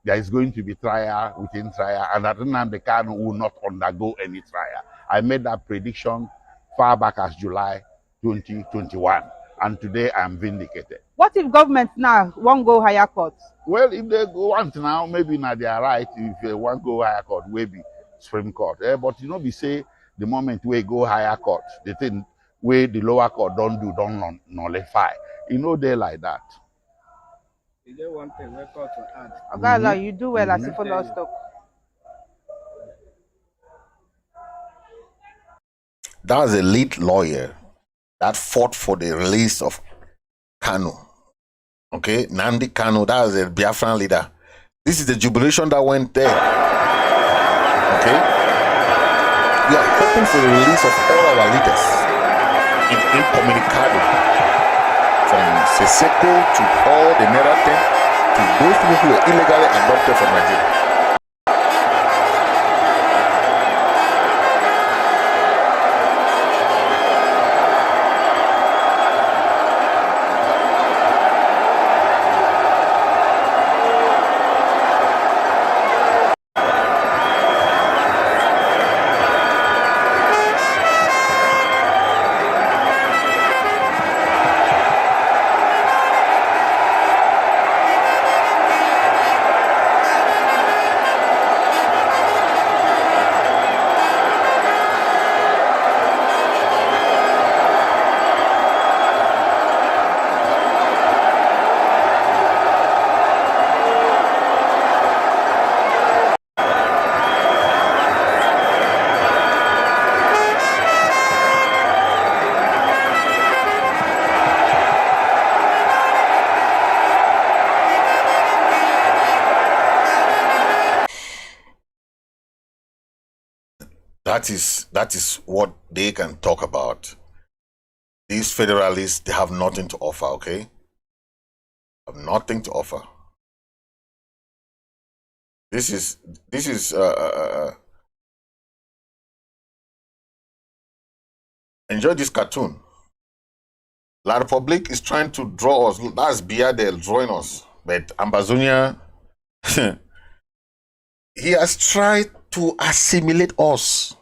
Speaker 10: there is going to be trial within trial and that Nnamdi Kanu will not undergo any trial. I made that prediction far back as July 2021, and today I am vindicated.
Speaker 11: What if government now won't go higher court?
Speaker 10: Well, if they go want now, maybe now they are right. If they want go higher court, maybe Supreme Court. But you know, we say the moment we go higher court, the thing where the lower court don't nullify. You know, they like that.
Speaker 12: Is there one thing we're called to add?
Speaker 11: Okay, you do well as if follow stock.
Speaker 1: That was a lead lawyer that fought for the release of Kanu. Okay, Nnamdi Kanu, that was a Biafran leader. This is the jubilation that went there. Okay, we are hoping for the release of all our leaders in incommunicado, from Seseko to all the Nerate, to those people who were illegally adopted from Nigeria. That is what they can talk about. These federalists, they have nothing to offer, okay? Have nothing to offer. This is enjoy this cartoon. La Republique is trying to draw us. That's Bia, they're drawing us. But Ambazonia, he has tried to assimilate us.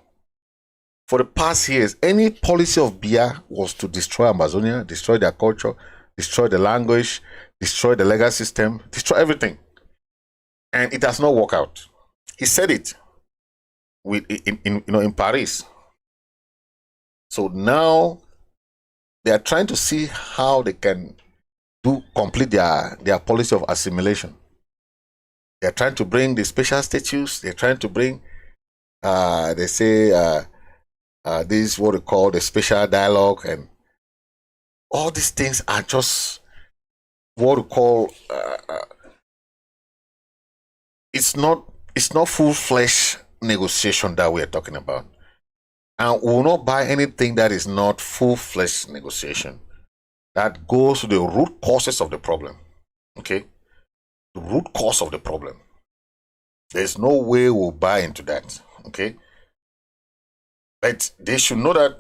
Speaker 1: For the past years, any policy of Bia was to destroy Ambazonia, destroy their culture, destroy the language, destroy the legal system, destroy everything. And it has not worked out. He said it in Paris. So now they are trying to see how they can complete their policy of assimilation. They are trying to bring the special status. They're trying to bring, they say, this is what we call the special dialogue, and all these things are just what we call it's not full-fledged negotiation that we are talking about, and we will not buy anything that is not full-fledged negotiation that goes to the root causes of the problem. Okay, the root cause of the problem. There's no way we'll buy into that. Okay. But they should know that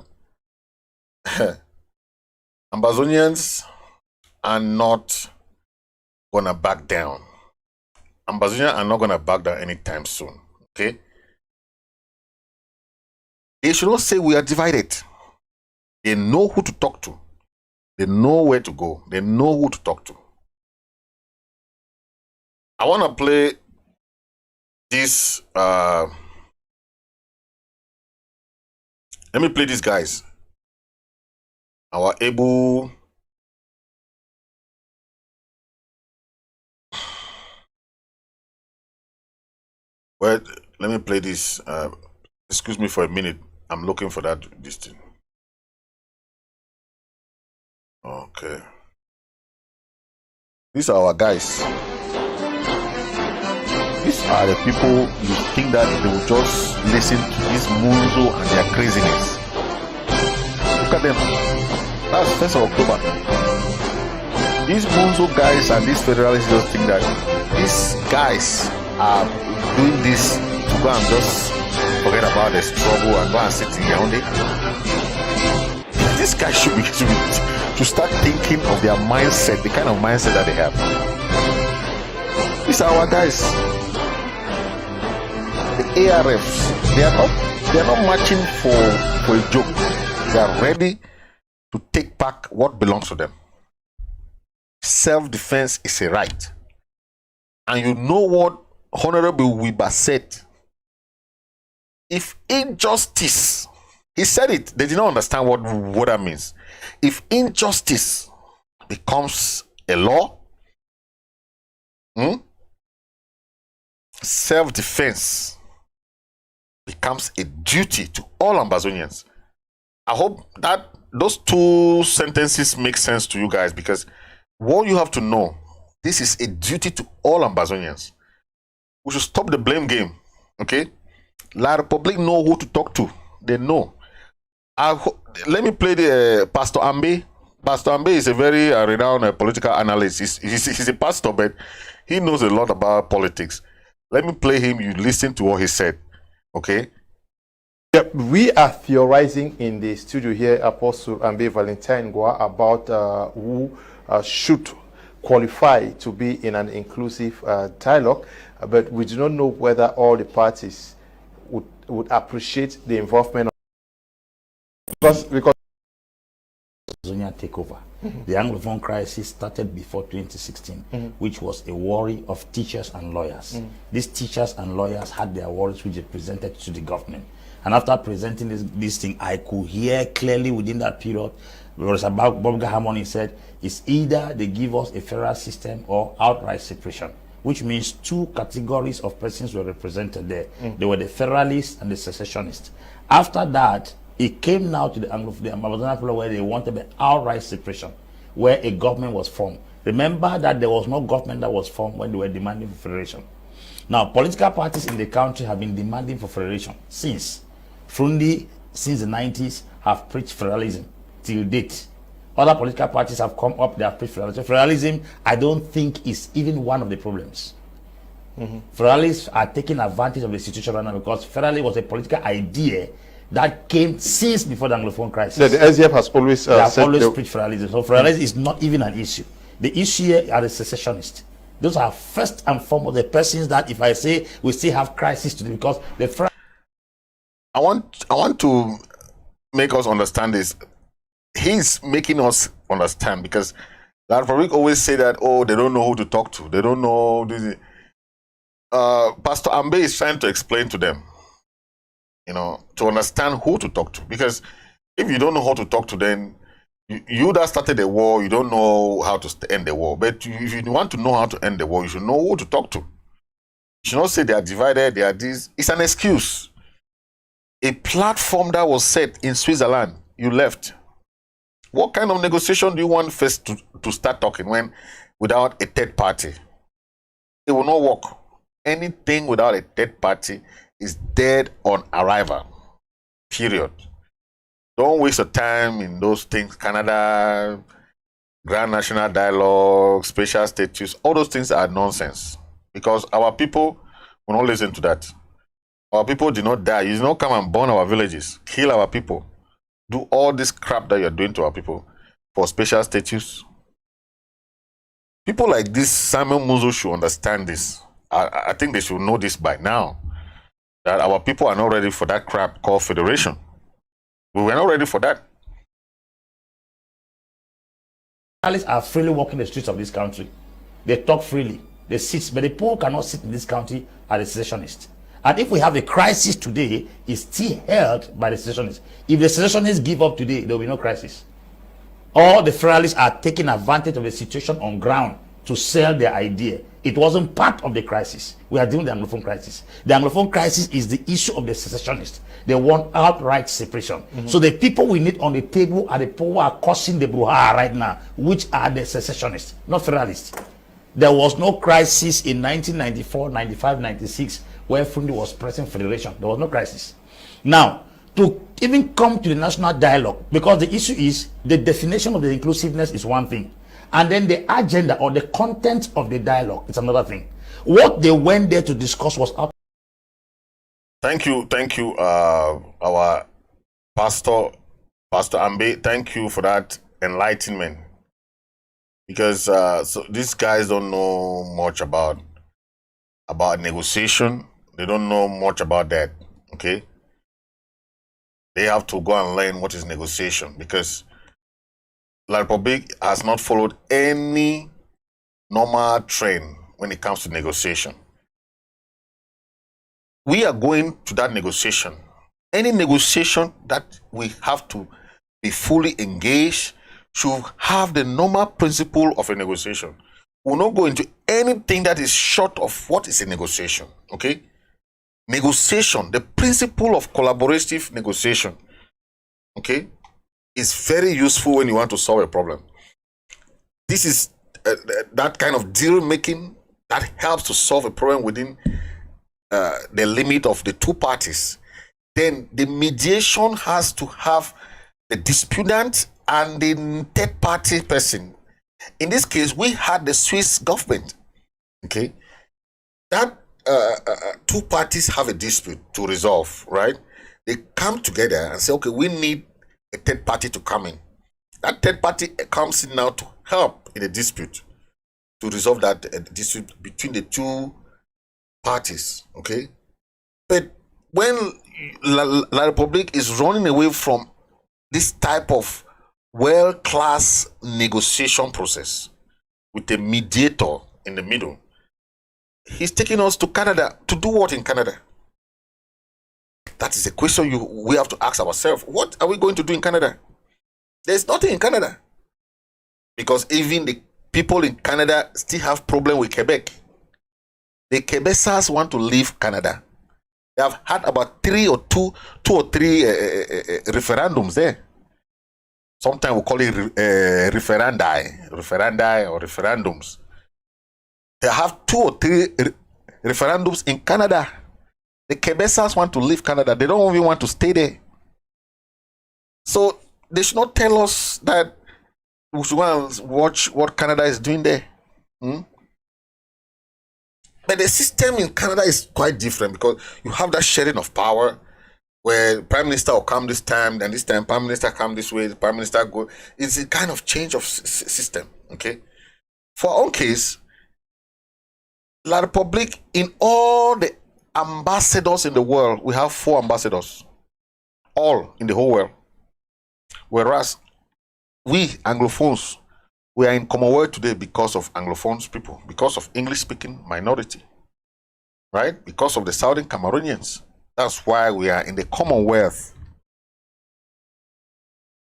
Speaker 1: Ambazonians are not gonna back down. Ambazonians are not gonna back down anytime soon. Okay? They should not say we are divided. They know who to talk to. They know where to go. They know who to talk to. I wanna play this let me play these guys. Our able well, let me play this. Excuse me for a minute. I'm looking for this thing. Okay. These are our guys. These are the people you think that they will just listen to this Munzu and their craziness. Look at them. That's 1st of October. These Munzu guys and these Federalists just think that these guys are doing this to go and just forget about the struggle and go and sit in Yaoundé. These guys should start thinking of their mindset, the kind of mindset that they have. These are our guys. The ARFs, they are not marching for a joke. They are ready to take back what belongs to them. Self-defense is a right. And you know what Honorable Wiba said? If injustice, he said it, they did not understand what that means. If injustice becomes a law, self-defense becomes a duty to all Ambazonians. I hope that those two sentences make sense to you guys, because what you have to know, this is a duty to all Ambazonians. We should stop the blame game, okay? La Republique know who to talk to. They know. Let me play the Pastor Ambe. Pastor Ambe is a very renowned political analyst. He's a pastor, but he knows a lot about politics. Let me play him. You listen to what he said, okay?
Speaker 13: Yeah, we are theorizing in the studio here, Apostle Ambe Valentine Gwa, about who should qualify to be in an inclusive dialogue, but we do not know whether all the parties would appreciate the involvement because
Speaker 14: Ambazonian takeover. The Anglophone crisis started before 2016, which was a worry of teachers and lawyers. These teachers and lawyers had their worries which they presented to the government. And after presenting this thing, I could hear clearly within that period, Professor Bob Harmony said, it's either they give us a federal system or outright separation, which means two categories of persons were represented there. They were the federalists and the secessionists. After that, it came now to the Ambazonian people where they wanted the outright separation, where a government was formed. Remember that there was no government that was formed when they were demanding for federation. Now, political parties in the country have been demanding for federation since. Frundi, since the 90s, have preached federalism till date. Other political parties have come up, they have preached federalism. Federalism, I don't think, is even one of the problems. Federalists are taking advantage of the situation right now because federalism was a political idea that came since before the Anglophone crisis.
Speaker 13: Yeah, the SDF has always
Speaker 14: preached federalism. So federalism is not even an issue. The issue here are the secessionists. Those are first and foremost the persons that, if I say, we still have crisis today because the
Speaker 1: I want to make us understand this. He's making us understand because La Republique always say that, oh, they don't know who to talk to. They don't know this. Pastor Ambe is trying to explain to them, to understand who to talk to. Because if you don't know how to talk to them, you that started the war, you don't know how to end the war. But if you want to know how to end the war, you should know who to talk to. You should not say they are divided, they are this. It's an excuse. A platform that was set in Switzerland, you left. What kind of negotiation do you want first to start talking when without a third party? It will not work. Anything without a third party is dead on arrival. Period. Don't waste your time in those things. Canada, Grand National Dialogue, special status, all those things are nonsense. Because our people will not listen to that. Our people did not die. You did not come and burn our villages, kill our people, do all this crap that you're doing to our people for special status. People like this, Simon Munzu, should understand this. I think they should know this by now, that our people are not ready for that crap called federation. We were not ready for that.
Speaker 14: Journalists are freely walking the streets of this country. They talk freely. They sit, but the poor cannot sit in this country as a secessionist. And if we have a crisis today, it's still held by the secessionists. If the secessionists give up today, there will be no crisis. All the federalists are taking advantage of the situation on ground to sell their idea. It wasn't part of the crisis. We are dealing with the Anglophone crisis. The Anglophone crisis is the issue of the secessionists. They want outright separation. So the people we need on the table are the people who are causing the brouhaha right now, which are the secessionists, not federalists. There was no crisis in 1994, 95, 96, where Frundi was pressing federation. There was no crisis. Now, to even come to the national dialogue, because the issue is the definition of the inclusiveness is one thing, and then the agenda or the content of the dialogue is another thing. What they went there to discuss was up.
Speaker 1: Thank you, our Pastor Ambe. Thank you for that enlightenment. Because so these guys don't know much about about negotiation. They don't know much about that, okay? They have to go and learn what is negotiation, because La Republique has not followed any normal trend when it comes to negotiation. We are going to that negotiation. Any negotiation that we have to be fully engaged should have the normal principle of a negotiation. We'll not go into anything that is short of what is a negotiation, okay? Negotiation, the principle of collaborative negotiation, okay, is very useful when you want to solve a problem. This is that kind of deal making that helps to solve a problem within the limit of the two parties. Then the mediation has to have the disputant and the third party person. In this case, we had the Swiss government, okay? That two parties have a dispute to resolve, right? They come together and say, okay, we need a third party to come in. That third party comes in now to help in the dispute, to resolve that dispute between the two parties, okay? But when La Republique is running away from this type of world-class negotiation process with a mediator in the middle, he's taking us to Canada to do what in Canada? That is a question we have to ask ourselves. What are we going to do in Canada? There's nothing in Canada, because even the people in Canada still have problem with Quebec. The Quebecers want to leave Canada. They have had about two or three referendums there. Sometimes we call it referendi or referendums. They have 2 or 3 referendums in Canada. The Quebecers want to leave Canada. They don't even want to stay there. So they should not tell us that we should go and watch what Canada is doing there. But the system in Canada is quite different, because you have that sharing of power, where Prime Minister will come this time, then this time Prime Minister come this way, the Prime Minister go. It's a kind of change of system, okay? For our own case, La Republique, in all the ambassadors in the world, we have 4 ambassadors, all in the whole world. Whereas we Anglophones, we are in Commonwealth today because of Anglophones people, because of English-speaking minority, right? Because of the Southern Cameroonians. That's why we are in the Commonwealth.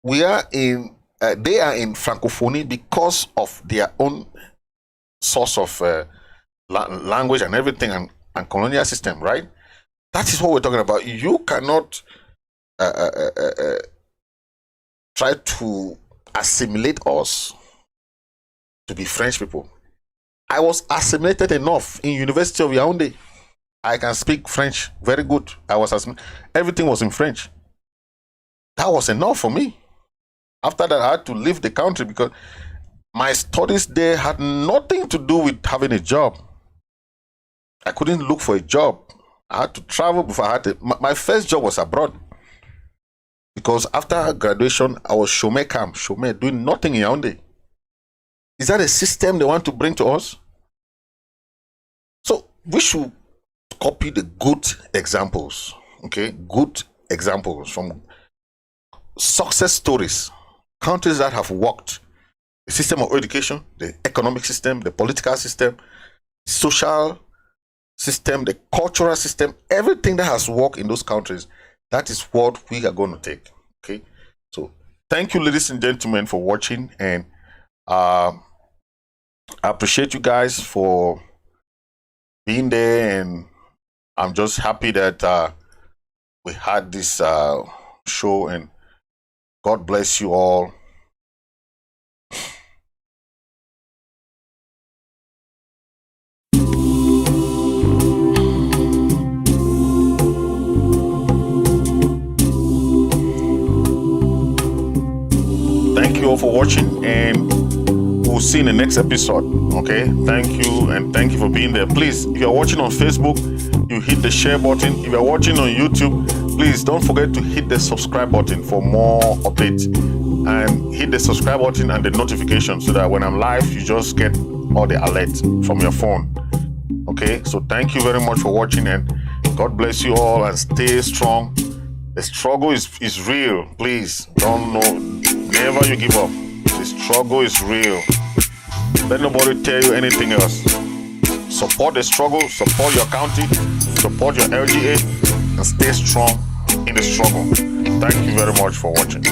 Speaker 1: We are in, they are in Francophonie because of their own source of language and everything, and colonial system, right? That is what we're talking about. You cannot try to assimilate us to be French people. I was assimilated enough in University of Yaoundé. I can speak French very good. Everything was in French. That was enough for me. After that, I had to leave the country because my studies there had nothing to do with having a job. I couldn't look for a job. I had to travel before I had to. My first job was abroad. Because after graduation, I was chômeur doing nothing in Yaoundé. Is that a system they want to bring to us? So we should copy the good examples, okay? Good examples from success stories, countries that have worked. The system of education, the economic system, the political system, social system, the cultural system, everything that has worked in those countries, that is what we are going to take, okay? So thank you, ladies and gentlemen, for watching, and I appreciate you guys for being there, and I'm just happy that we had this show, and God bless you all. Thank you all for watching, and we'll see you in the next episode. Okay, thank you, and thank you for being there. Please, if you're watching on Facebook, you hit the share button. If you're watching on YouTube, please don't forget to hit the subscribe button for more updates, and hit the subscribe button and the notification so that when I'm live, you just get all the alerts from your phone. Okay, so thank you very much for watching, and God bless you all, and stay strong. The struggle is real. Please don't know, never you give up. The struggle is real. Let nobody tell you anything else. Support the struggle, support your county, support your LGA, and stay strong in the struggle. Thank you very much for watching.